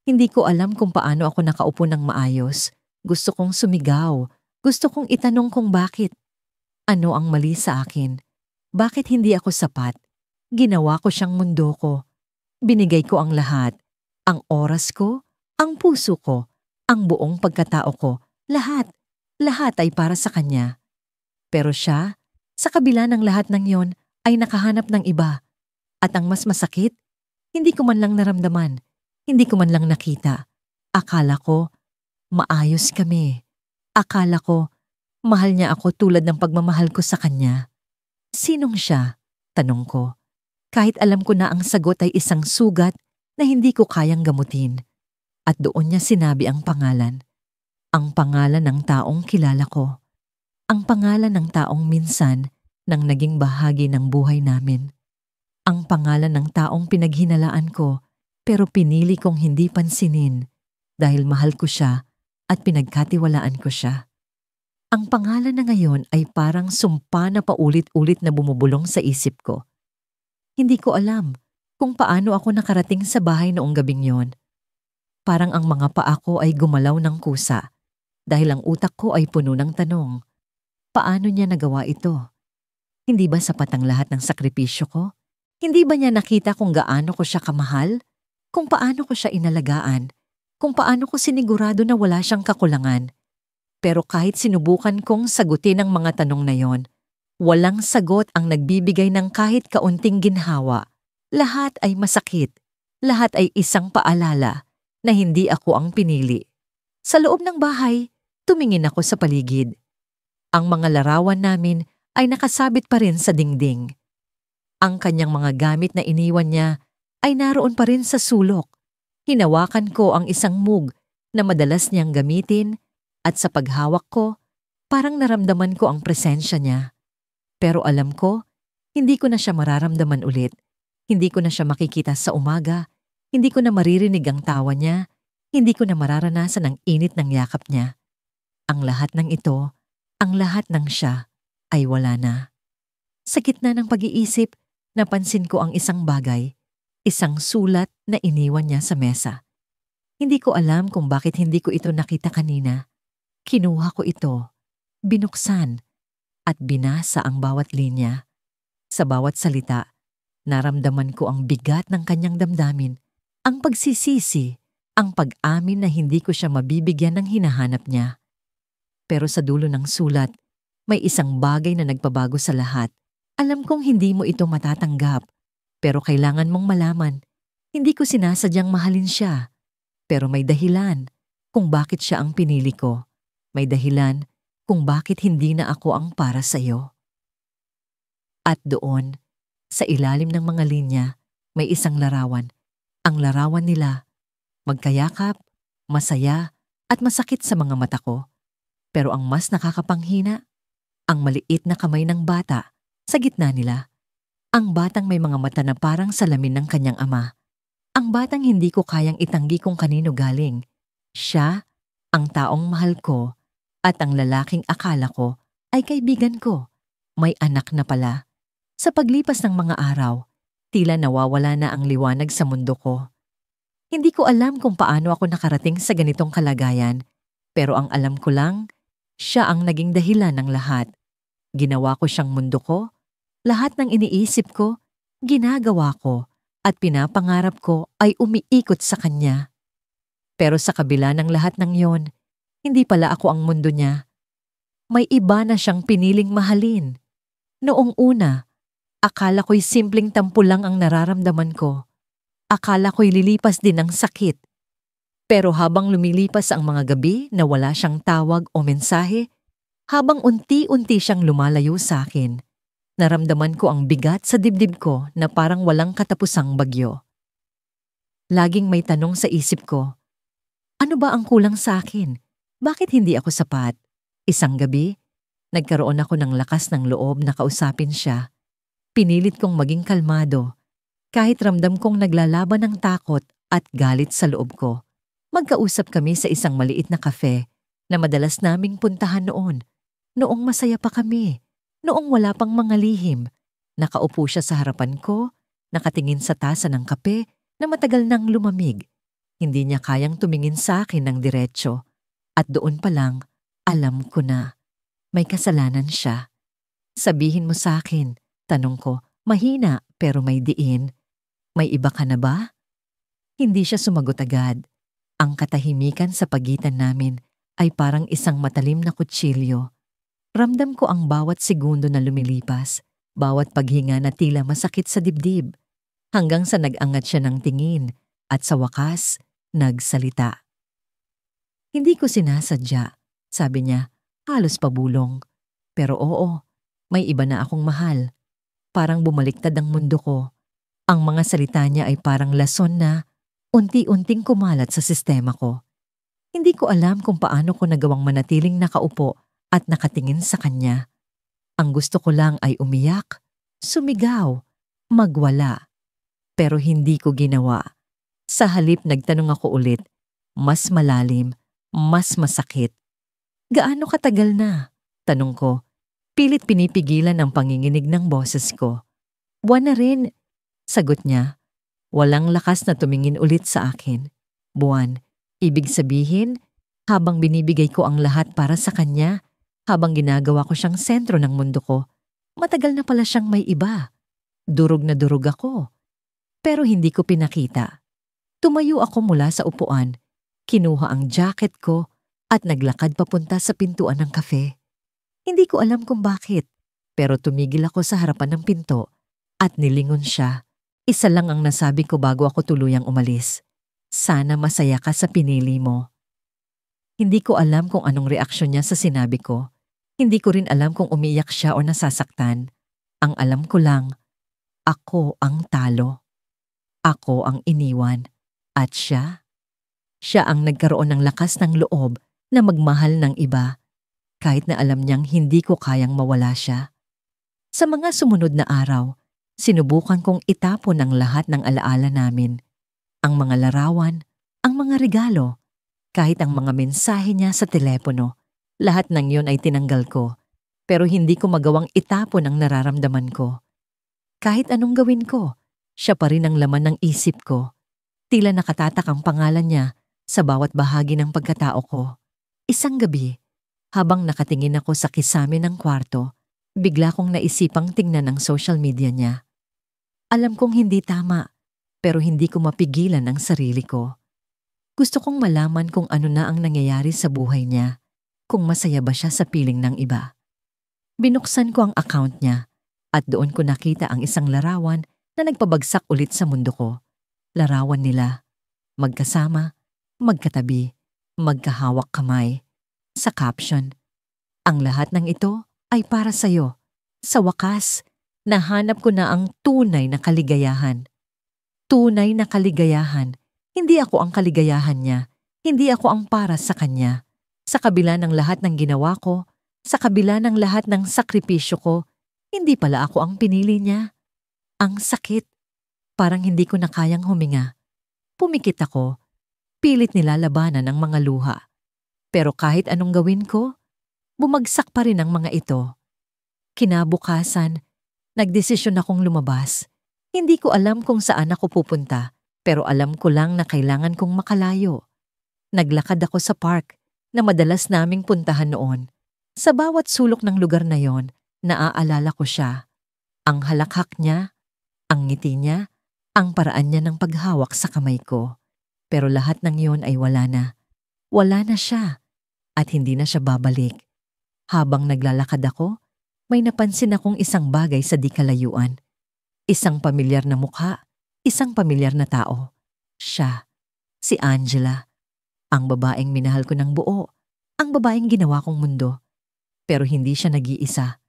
Hindi ko alam kung paano ako nakaupo ng maayos. Gusto kong sumigaw. Gusto kong itanong kung bakit. Ano ang mali sa akin? Bakit hindi ako sapat? Ginawa ko siyang mundo ko. Binigay ko ang lahat. Ang oras ko, ang puso ko, ang buong pagkatao ko. Lahat. Lahat ay para sa kanya. Pero siya, sa kabila ng lahat ng yon, ay nakahanap ng iba. At ang mas masakit, hindi ko man lang naramdaman. Hindi ko man lang nakita. Akala ko, maayos kami. Akala ko, mahal niya ako tulad ng pagmamahal ko sa kanya. Sinong siya? Tanong ko. Kahit alam ko na ang sagot ay isang sugat na hindi ko kayang gamutin. At doon niya sinabi ang pangalan. Ang pangalan ng taong kilala ko. Ang pangalan ng taong minsan nang naging bahagi ng buhay namin. Ang pangalan ng taong pinaghinalaan ko pero pinili kong hindi pansinin dahil mahal ko siya at pinagkatiwalaan ko siya. Ang pangalan na ngayon ay parang sumpa na paulit-ulit na bumubulong sa isip ko. Hindi ko alam kung paano ako nakarating sa bahay noong gabing yon. Parang ang mga paa ko ay gumalaw ng kusa dahil ang utak ko ay puno ng tanong. Paano niya nagawa ito? Hindi ba sapat ang lahat ng sakripisyo ko? Hindi ba niya nakita kung gaano ko siya kamahal? Kung paano ko siya inalagaan? Kung paano ko sinigurado na wala siyang kakulangan? Pero kahit sinubukan kong sagutin ang mga tanong na yon, walang sagot ang nagbibigay ng kahit kaunting ginhawa. Lahat ay masakit. Lahat ay isang paalala na hindi ako ang pinili. Sa loob ng bahay, tumingin ako sa paligid. Ang mga larawan namin ay nakasabit pa rin sa dingding. Ang kanyang mga gamit na iniwan niya ay naroon pa rin sa sulok. Hinawakan ko ang isang mug na madalas niyang gamitin at sa paghawak ko, parang naramdaman ko ang presensya niya. Pero alam ko, hindi ko na siya mararamdaman ulit. Hindi ko na siya makikita sa umaga. Hindi ko na maririnig ang tawa niya. Hindi ko na mararanasan ang init ng yakap niya. Ang lahat ng ito, ang lahat ng siya ay wala na. Sa gitna ng pag-iisip, napansin ko ang isang bagay, isang sulat na iniwan niya sa mesa. Hindi ko alam kung bakit hindi ko ito nakita kanina. Kinuha ko ito, binuksan, at binasa ang bawat linya. Sa bawat salita, naramdaman ko ang bigat ng kanyang damdamin, ang pagsisisi, ang pag-amin na hindi ko siya mabibigyan ng hinahanap niya. Pero sa dulo ng sulat, may isang bagay na nagpabago sa lahat. Alam kong hindi mo ito matatanggap, pero kailangan mong malaman. Hindi ko sinasadyang mahalin siya, pero may dahilan kung bakit siya ang pinili ko. May dahilan kung bakit hindi na ako ang para sa iyo. At doon, sa ilalim ng mga linya, may isang larawan. Ang larawan nila, magkayakap, masaya, at masakit sa mga mata ko. Pero ang mas nakakapanghina, ang maliit na kamay ng bata sa gitna nila. Ang batang may mga mata na parang salamin ng kanyang ama. Ang batang hindi ko kayang itanggi kung kanino galing. Siya, ang taong mahal ko, at ang lalaking akala ko ay kaibigan ko. May anak na pala. Sa paglipas ng mga araw, tila nawawala na ang liwanag sa mundo ko. Hindi ko alam kung paano ako nakarating sa ganitong kalagayan, pero ang alam ko lang, siya ang naging dahilan ng lahat. Ginawa ko siyang mundo ko, lahat ng iniisip ko, ginagawa ko, at pinapangarap ko ay umiikot sa kanya. Pero sa kabila ng lahat ng yon, hindi pala ako ang mundo niya. May iba na siyang piniling mahalin. Noong una, akala ko'y simpleng tampo lang ang nararamdaman ko. Akala ko'y lilipas din ang sakit. Pero habang lumilipas ang mga gabi na wala siyang tawag o mensahe, habang unti-unti siyang lumalayo sa akin, naramdaman ko ang bigat sa dibdib ko na parang walang katapusang bagyo. Laging may tanong sa isip ko, ano ba ang kulang sa akin? Bakit hindi ako sapat? Isang gabi, nagkaroon ako ng lakas ng loob na kausapin siya. Pinilit kong maging kalmado, kahit ramdam kong naglalaban ng takot at galit sa loob ko. Magkausap kami sa isang maliit na kafe na madalas naming puntahan noon. Noong masaya pa kami, noong wala pang mga lihim. Nakaupo siya sa harapan ko, nakatingin sa tasa ng kape na matagal nang lumamig. Hindi niya kayang tumingin sa akin ng diretsyo. At doon pa lang, alam ko na. May kasalanan siya. Sabihin mo sa akin, tanong ko, mahina pero may diin. May iba ka na ba? Hindi siya sumagot agad. Ang katahimikan sa pagitan namin ay parang isang matalim na kutsilyo. Ramdam ko ang bawat segundo na lumilipas, bawat paghinga na tila masakit sa dibdib, hanggang sa nag-angat siya ng tingin at sa wakas, nagsalita. Hindi ko sinasadya, sabi niya, halos pabulong. Pero oo, may iba na akong mahal. Parang bumaliktad ang mundo ko. Ang mga salita niya ay parang lason na unti-unting kumalat sa sistema ko. Hindi ko alam kung paano ko nagawang manatiling nakaupo at nakatingin sa kanya. Ang gusto ko lang ay umiyak, sumigaw, magwala. Pero hindi ko ginawa. Sa halip nagtanong ako ulit, mas malalim, mas masakit. Gaano katagal na? Tanong ko. Pilit pinipigilan ang panginginig ng boses ko. Buwan na rin, sagot niya. Walang lakas na tumingin ulit sa akin. Buwan, ibig sabihin, habang binibigay ko ang lahat para sa kanya, habang ginagawa ko siyang sentro ng mundo ko, matagal na pala siyang may iba. Durog na durog ako. Pero hindi ko pinakita. Tumayo ako mula sa upuan, kinuha ang jacket ko at naglakad papunta sa pintuan ng kafe. Hindi ko alam kung bakit, pero tumigil ako sa harapan ng pinto at nilingon siya. Isa lang ang nasabi ko bago ako tuluyang umalis. Sana masaya ka sa pinili mo. Hindi ko alam kung anong reaksyon niya sa sinabi ko. Hindi ko rin alam kung umiyak siya o nasasaktan. Ang alam ko lang, ako ang talo. Ako ang iniwan. At siya? Siya ang nagkaroon ng lakas ng loob na magmahal ng iba, kahit na alam niyang hindi ko kayang mawala siya. Sa mga sumunod na araw, sinubukan kong itapon ang lahat ng alaala namin. Ang mga larawan, ang mga regalo, kahit ang mga mensahe niya sa telepono. Lahat ng yun ay tinanggal ko, pero hindi ko magawang itapon ang nararamdaman ko. Kahit anong gawin ko, siya pa rin ang laman ng isip ko. Tila nakatatak ang pangalan niya sa bawat bahagi ng pagkatao ko. Isang gabi, habang nakatingin ako sa kisame ng kwarto, bigla kong naisipang tingnan ang social media niya. Alam kong hindi tama, pero hindi ko mapigilan ang sarili ko. Gusto kong malaman kung ano na ang nangyayari sa buhay niya, kung masaya ba siya sa piling ng iba. Binuksan ko ang account niya at doon ko nakita ang isang larawan na nagpabagsak ulit sa mundo ko. Larawan nila, magkasama, magkatabi, magkahawak kamay. Sa caption, ang lahat ng ito ay para sa'yo. Sa wakas, nahanap ko na ang tunay na kaligayahan. Tunay na kaligayahan. Hindi ako ang kaligayahan niya. Hindi ako ang para sa kanya. Sa kabila ng lahat ng ginawa ko, sa kabila ng lahat ng sakripisyo ko, hindi pala ako ang pinili niya. Ang sakit. Parang hindi ko na kayang huminga. Pumikit ako. Pilit nilalabanan ang mga luha. Pero kahit anong gawin ko, bumagsak pa rin ang mga ito. Kinabukasan, nagdesisyon akong lumabas. Hindi ko alam kung saan ako pupunta, pero alam ko lang na kailangan kong makalayo. Naglakad ako sa park na madalas naming puntahan noon. Sa bawat sulok ng lugar na yon, naaalala ko siya. Ang halakhak niya, ang ngiti niya, ang paraan niya ng paghawak sa kamay ko. Pero lahat ng yon ay wala na. Wala na siya at hindi na siya babalik. Habang naglalakad ako, may napansin akong isang bagay sa di kalayuan. Isang pamilyar na mukha, isang pamilyar na tao. Siya, si Angela. Ang babaeng minahal ko ng buo, ang babaeng ginawa kong mundo. Pero hindi siya nag-iisa.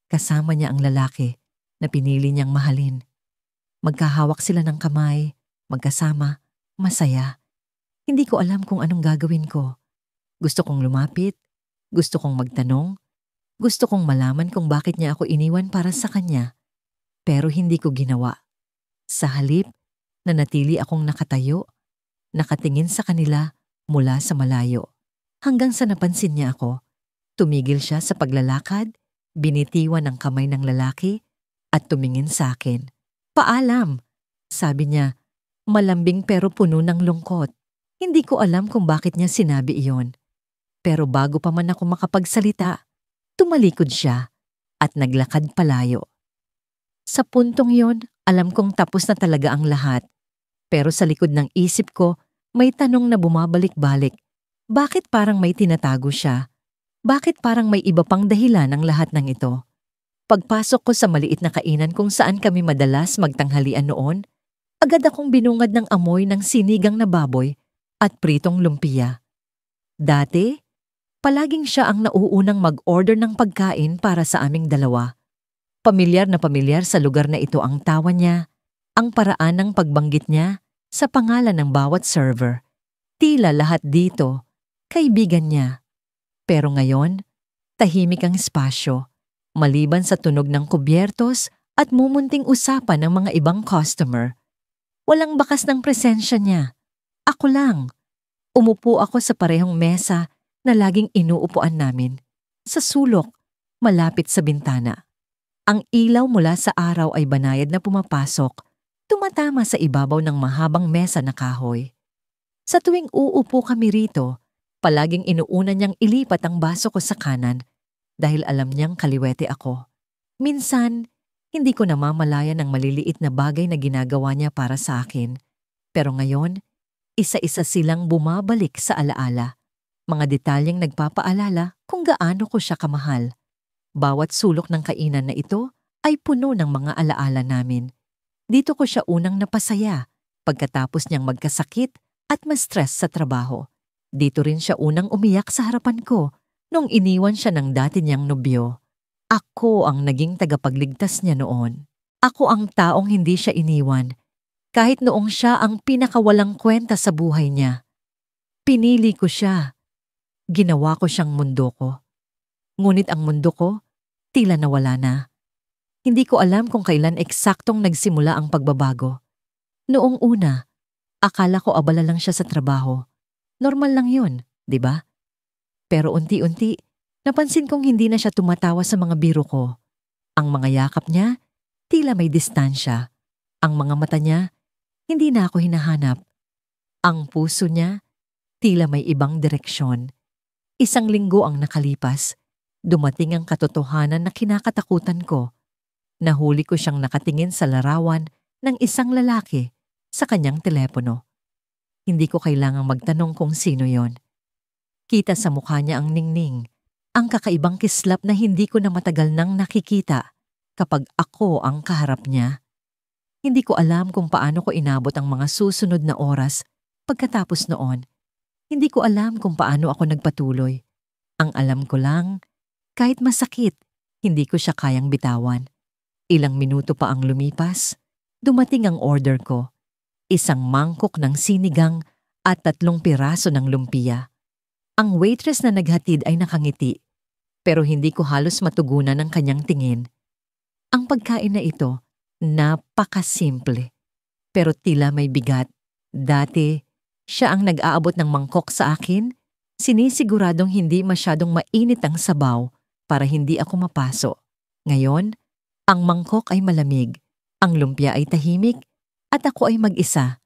Kasama niya ang lalaki na pinili niyang mahalin. Magkahawak sila ng kamay, magkasama, masaya. Hindi ko alam kung anong gagawin ko. Gusto kong lumapit, gusto kong magtanong, gusto kong malaman kung bakit niya ako iniwan para sa kanya. Pero hindi ko ginawa. Sa halip, nanatili akong nakatayo, nakatingin sa kanila mula sa malayo. Hanggang sa napansin niya ako, tumigil siya sa paglalakad, binitiwan ang kamay ng lalaki at tumingin sa akin. Paalam, sabi niya, malambing pero puno ng lungkot. Hindi ko alam kung bakit niya sinabi iyon. Pero bago pa man ako makapagsalita, tumalikod siya at naglakad palayo. Sa puntong yon, alam kong tapos na talaga ang lahat. Pero sa likod ng isip ko, may tanong na bumabalik-balik. Bakit parang may tinatago siya? Bakit parang may iba pang dahilan ang lahat ng ito? Pagpasok ko sa maliit na kainan kung saan kami madalas magtanghalian noon, agad akong binungad ng amoy ng sinigang na baboy at pritong lumpia. Dati, palaging siya ang nauunang mag-order ng pagkain para sa aming dalawa. Pamilyar na pamilyar sa lugar na ito ang tawa niya, ang paraan ng pagbanggit niya sa pangalan ng bawat server. Tila lahat dito, kaibigan niya. Pero ngayon, tahimik ang espasyo, maliban sa tunog ng kubyertos at mumunting usapan ng mga ibang customer. Walang bakas ng presensya niya. Ako lang. Umupo ako sa parehong mesa na laging inuupuan namin. Sa sulok, malapit sa bintana. Ang ilaw mula sa araw ay banayad na pumapasok, tumatama sa ibabaw ng mahabang mesa na kahoy. Sa tuwing uupo kami rito, palaging inuuna niyang ilipat ang baso ko sa kanan dahil alam niyang kaliwete ako. Minsan, hindi ko namamalayan ang maliliit na bagay na ginagawa niya para sa akin. Pero ngayon, isa-isa silang bumabalik sa alaala. Mga detalyeng nagpapaalala kung gaano ko siya kamahal. Bawat sulok ng kainan na ito ay puno ng mga alaala namin. Dito ko siya unang napasaya pagkatapos niyang magkasakit at ma-stress sa trabaho. Dito rin siya unang umiyak sa harapan ko nung iniwan siya ng dati niyang nobyo. Ako ang naging tagapagligtas niya noon. Ako ang taong hindi siya iniwan, kahit noong siya ang pinakawalang kwenta sa buhay niya. Pinili ko siya. Ginawa ko siyang mundo ko. Ngunit ang mundo ko, tila nawala na. Hindi ko alam kung kailan eksaktong nagsimula ang pagbabago. Noong una, akala ko abala lang siya sa trabaho. Normal lang yun, di ba? Pero unti-unti, napansin kong hindi na siya tumatawa sa mga biro ko. Ang mga yakap niya, tila may distansya. Ang mga mata niya, hindi na ako hinahanap. Ang puso niya, tila may ibang direksyon. Isang linggo ang nakalipas. Dumating ang katotohanan na kinakatakutan ko. Nahuli ko siyang nakatingin sa larawan ng isang lalaki sa kanyang telepono. Hindi ko kailangang magtanong kung sino yon. Kita sa mukha niya ang ningning, ang kakaibang kislap na hindi ko na matagal nang nakikita kapag ako ang kaharap niya. Hindi ko alam kung paano ko inabot ang mga susunod na oras pagkatapos noon. Hindi ko alam kung paano ako nagpatuloy. Ang alam ko lang, kahit masakit, hindi ko siya kayang bitawan. Ilang minuto pa ang lumipas, dumating ang order ko. Isang mangkok ng sinigang at 3 piraso ng lumpia. Ang waitress na naghatid ay nakangiti, pero hindi ko halos matugunan ang kanyang tingin. Ang pagkain na ito, napakasimple, pero tila may bigat. Dati, siya ang nag-aabot ng mangkok sa akin, sinisiguradong hindi masyadong mainit ang sabaw para hindi ako mapaso. Ngayon, ang mangkok ay malamig, ang lumpia ay tahimik, at ako ay mag-isa.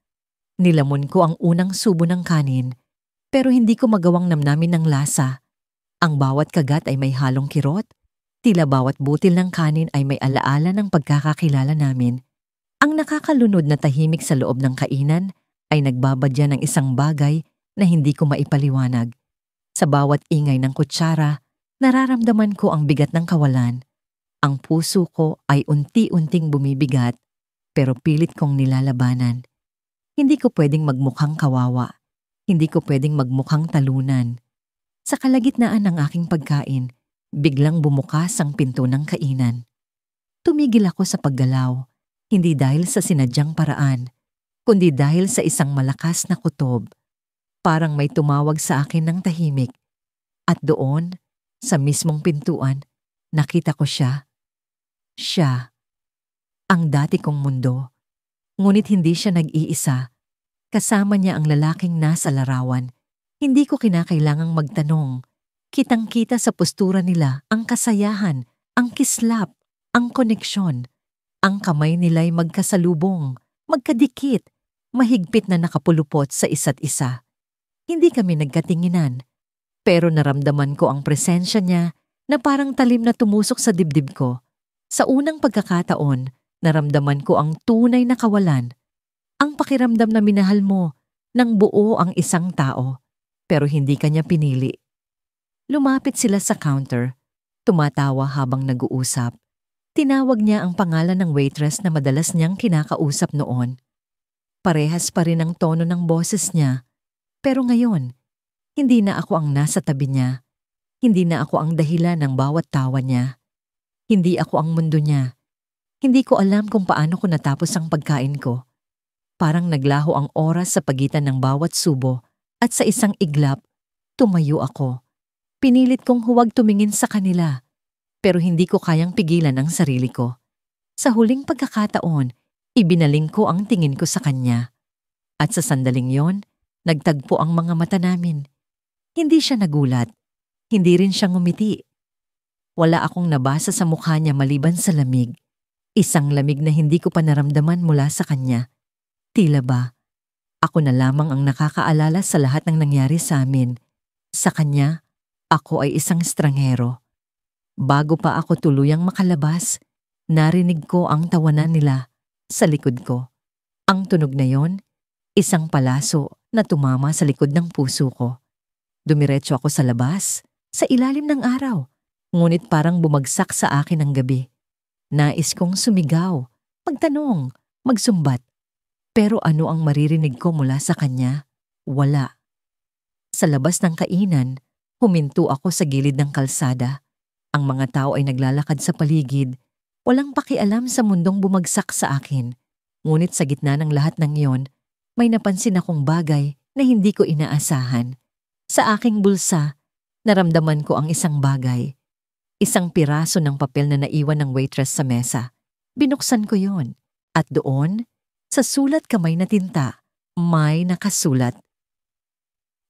Nilamon ko ang unang subo ng kanin, pero hindi ko magawang namnamin ng lasa. Ang bawat kagat ay may halong kirot, tila bawat butil ng kanin ay may alaala ng pagkakakilala namin. Ang nakakalunod na tahimik sa loob ng kainan ay nagbabadya ng isang bagay na hindi ko maipaliwanag. Sa bawat ingay ng kutsara, nararamdaman ko ang bigat ng kawalan. Ang puso ko ay unti-unting bumibigat, pero pilit kong nilalabanan. Hindi ko pwedeng magmukhang kawawa. Hindi ko pwedeng magmukhang talunan. Sa kalagitnaan ng aking pagkain, biglang bumukas ang pinto ng kainan. Tumigil ako sa paggalaw, hindi dahil sa sinadyang paraan, kundi dahil sa isang malakas na kutob. Parang may tumawag sa akin ng tahimik. At doon, sa mismong pintuan, nakita ko siya. Siya, ang dati kong mundo. Ngunit hindi siya nag-iisa. Kasama niya ang lalaking nasa larawan. Hindi ko kinakailangang magtanong. Kitang-kita sa postura nila ang kasayahan, ang kislap, ang koneksyon. Ang kamay nila'y magkasalubong, magkadikit, mahigpit na nakapulupot sa isa't isa. Hindi kami nagkatinginan, pero naramdaman ko ang presensya niya na parang talim na tumusok sa dibdib ko. Sa unang pagkakataon, naramdaman ko ang tunay na kawalan. Ang pakiramdam na minahal mo ng buo ang isang tao, pero hindi kanya pinili. Lumapit sila sa counter, tumatawa habang nag-uusap. Tinawag niya ang pangalan ng waitress na madalas niyang kinakausap noon. Parehas pa rin ang tono ng boses niya, pero ngayon, hindi na ako ang nasa tabi niya. Hindi na ako ang dahilan ng bawat tawa niya. Hindi ako ang mundo niya. Hindi ko alam kung paano ko natapos ang pagkain ko. Parang naglaho ang oras sa pagitan ng bawat subo at sa isang iglap, tumayo ako. Pinilit kong huwag tumingin sa kanila, pero hindi ko kayang pigilan ang sarili ko. Sa huling pagkakataon, ibinaling ko ang tingin ko sa kanya. At sa sandaling yon, nagtagpo ang mga mata namin. Hindi siya nagulat. Hindi rin siya ngumiti. Wala akong nabasa sa mukha niya maliban sa lamig. Isang lamig na hindi ko pa naramdaman mula sa kanya. Tila ba, ako na lamang ang nakakaalala sa lahat ng nangyari sa amin. Sa kanya, ako ay isang estranghero. Bago pa ako tuluyang makalabas, narinig ko ang tawanan nila sa likod ko. Ang tunog na yon, isang palaso na tumama sa likod ng puso ko. Dumiretso ako sa labas, sa ilalim ng araw, ngunit parang bumagsak sa akin ang gabi. Nais kong sumigaw, magtanong, magsumbat. Pero ano ang maririnig ko mula sa kanya? Wala. Sa labas ng kainan, huminto ako sa gilid ng kalsada. Ang mga tao ay naglalakad sa paligid, walang pakialam sa mundong bumagsak sa akin. Ngunit sa gitna ng lahat ng iyon, may napansin akong bagay na hindi ko inaasahan. Sa aking bulsa, naramdaman ko ang isang bagay. Isang piraso ng papel na naiwan ng waitress sa mesa. Binuksan ko yon. At doon, sa sulat kamay na tinta, may nakasulat.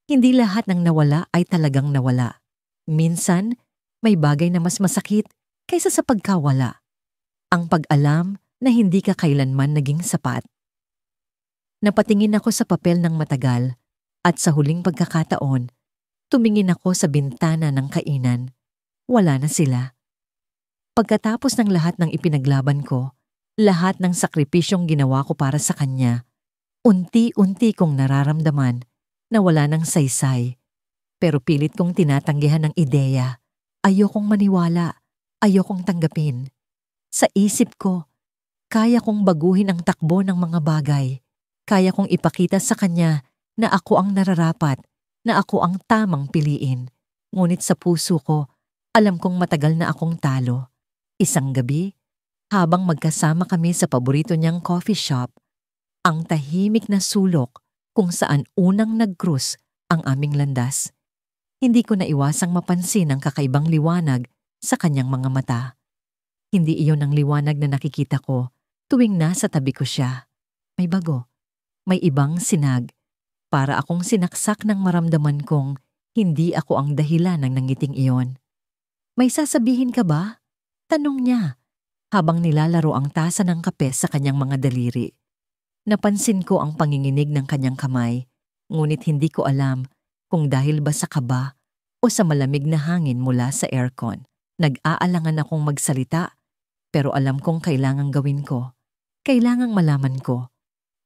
Hindi lahat ng nawala ay talagang nawala. Minsan, may bagay na mas masakit kaysa sa pagkawala. Ang pag-alam na hindi ka kailanman naging sapat. Napatingin ako sa papel ng matagal at sa huling pagkakataon, tumingin ako sa bintana ng kainan. Wala na sila. Pagkatapos ng lahat ng ipinaglaban ko, lahat ng sakripisyong ginawa ko para sa kanya, unti-unti kong nararamdaman na wala ng saysay. Pero pilit kong tinatanggihan ng ideya. Ayokong maniwala, ayokong tanggapin. Sa isip ko, kaya kong baguhin ang takbo ng mga bagay. Kaya kong ipakita sa kanya na ako ang nararapat, na ako ang tamang piliin. Ngunit sa puso ko, alam kong matagal na akong talo. Isang gabi, habang magkasama kami sa paborito niyang coffee shop, ang tahimik na sulok kung saan unang nag-cruise ang aming landas. Hindi ko naiwasang mapansin ang kakaibang liwanag sa kanyang mga mata. Hindi iyon ang liwanag na nakikita ko tuwing nasa tabi ko siya. May bago, may ibang sinag. Para akong sinaksak ng maramdaman kong hindi ako ang dahilan ng nangiting iyon. May sasabihin ka ba? Tanong niya habang nilalaro ang tasa ng kape sa kanyang mga daliri. Napansin ko ang panginginig ng kanyang kamay, ngunit hindi ko alam kung dahil ba sa kaba o sa malamig na hangin mula sa aircon. Nag-aalangan akong magsalita, pero alam kong kailangang gawin ko. Kailangang malaman ko.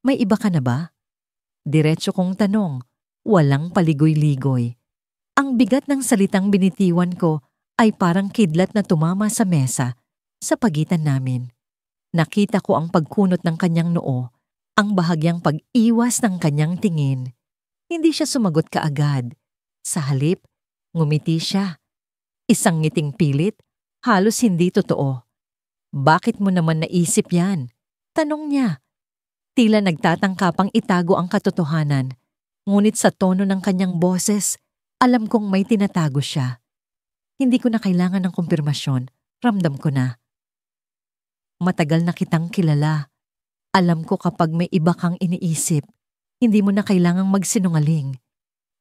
May iba ka na ba? Diretso kong tanong, walang paligoy-ligoy. Ang bigat ng salitang binitiwan ko ay parang kidlat na tumama sa mesa sa pagitan namin. Nakita ko ang pagkunot ng kanyang noo, ang bahagyang pag-iwas ng kanyang tingin. Hindi siya sumagot kaagad. Sa halip, ngumiti siya. Isang ngiting pilit, halos hindi totoo. Bakit mo naman naisip yan? Tanong niya. Tila nagtatangka pang itago ang katotohanan. Ngunit sa tono ng kanyang boses, alam kong may tinatago siya. Hindi ko na kailangan ng kumpirmasyon. Ramdam ko na. Matagal na kitang kilala. Alam ko kapag may iba kang iniisip, hindi mo na kailangang magsinungaling.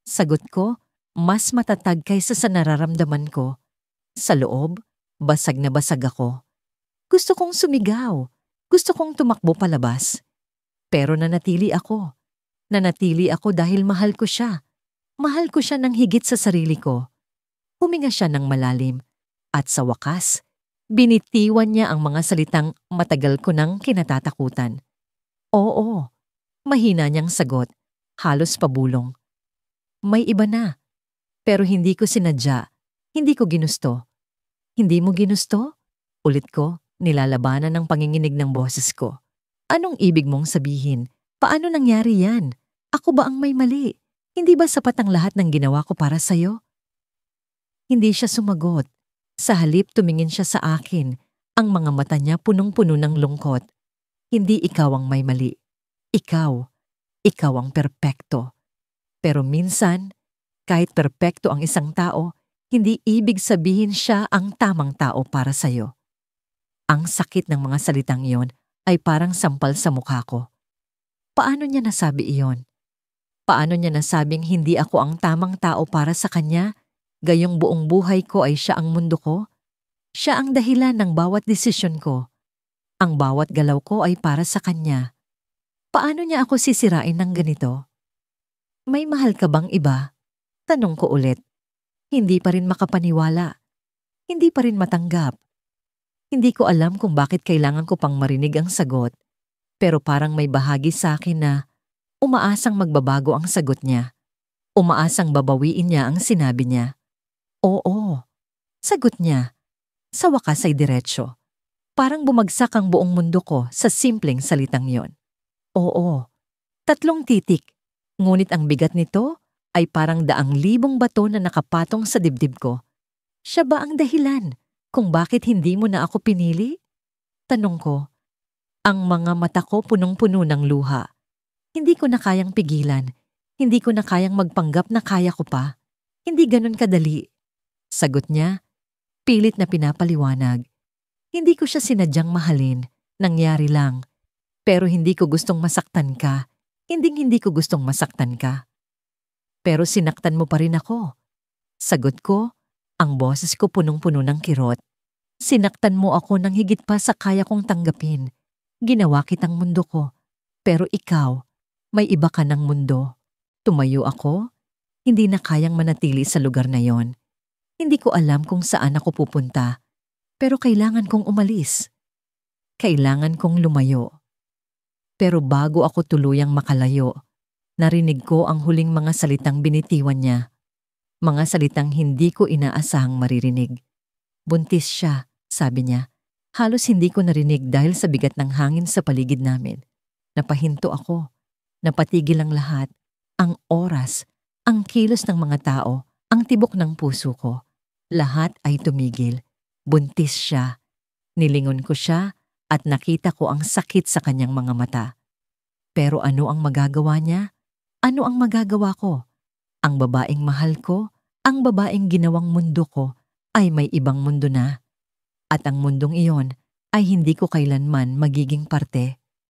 Sagot ko, mas matatag kaysa sa nararamdaman ko. Sa loob, basag na basag ako. Gusto kong sumigaw. Gusto kong tumakbo palabas. Pero nanatili ako. Nanatili ako dahil mahal ko siya. Mahal ko siya ng higit sa sarili ko. Huminga siya ng malalim at sa wakas, binitiwan niya ang mga salitang matagal ko nang kinatatakutan. Oo, mahina niyang sagot, halos pabulong. May iba na, pero hindi ko sinadya, hindi ko ginusto. Hindi mo ginusto? Ulit ko, nilalabanan ng panginginig ng boses ko. Anong ibig mong sabihin? Paano nangyari yan? Ako ba ang may mali? Hindi ba sapat ang lahat ng ginawa ko para sa'yo? Hindi siya sumagot. Sa halip tumingin siya sa akin. Ang mga mata niya punong-puno ng lungkot. Hindi ikaw ang may mali. Ikaw. Ikaw ang perpekto. Pero minsan, kahit perpekto ang isang tao, hindi ibig sabihin siya ang tamang tao para sa'yo. Ang sakit ng mga salitang iyon ay parang sampal sa mukha ko. Paano niya nasabi iyon? Paano niya nasabing hindi ako ang tamang tao para sa kanya, gayong buong buhay ko ay siya ang mundo ko? Siya ang dahilan ng bawat desisyon ko. Ang bawat galaw ko ay para sa kanya. Paano niya ako sisirain ng ganito? May mahal ka bang iba? Tanong ko ulit. Hindi pa rin makapaniwala. Hindi pa rin matanggap. Hindi ko alam kung bakit kailangan ko pang marinig ang sagot, pero parang may bahagi sa akin na umaasang magbabago ang sagot niya. Umaasang babawiin niya ang sinabi niya. Oo, sagot niya. Sa wakas ay diretsyo. Parang bumagsak ang buong mundo ko sa simpleng salitang yon. Oo, 3 titik. Ngunit ang bigat nito ay parang 100,000 bato na nakapatong sa dibdib ko. Siya ba ang dahilan kung bakit hindi mo na ako pinili? Tanong ko. Ang mga mata ko punong-puno ng luha. Hindi ko na kayang pigilan. Hindi ko na kayang magpanggap na kaya ko pa. Hindi ganun kadali. Sagot niya, pilit na pinapaliwanag. Hindi ko siya sinadyang mahalin. Nangyari lang. Pero hindi ko gustong masaktan ka. Hindi ko gustong masaktan ka. Pero sinaktan mo pa rin ako. Sagot ko, ang boses ko punong-puno ng kirot. Sinaktan mo ako ng higit pa sa kaya kong tanggapin. Ginawa kitang mundo ko. Pero ikaw, may iba ka ng mundo. Tumayo ako, hindi na kayang manatili sa lugar na yon. Hindi ko alam kung saan ako pupunta, pero kailangan kong umalis. Kailangan kong lumayo. Pero bago ako tuluyang makalayo, narinig ko ang huling mga salitang binitiwan niya. Mga salitang hindi ko inaasahang maririnig. Buntis siya, sabi niya. Halos hindi ko narinig dahil sa bigat ng hangin sa paligid namin. Napahinto ako. Napatigil ang lahat. Ang oras, ang kilos ng mga tao, ang tibok ng puso ko. Lahat ay tumigil. Buntis siya. Nilingon ko siya at nakita ko ang sakit sa kanyang mga mata. Pero ano ang magagawa niya? Ano ang magagawa ko? Ang babaeng mahal ko, ang babaeng ginawang mundo ko, ay may ibang mundo na. At ang mundong iyon ay hindi ko kailanman magiging parte.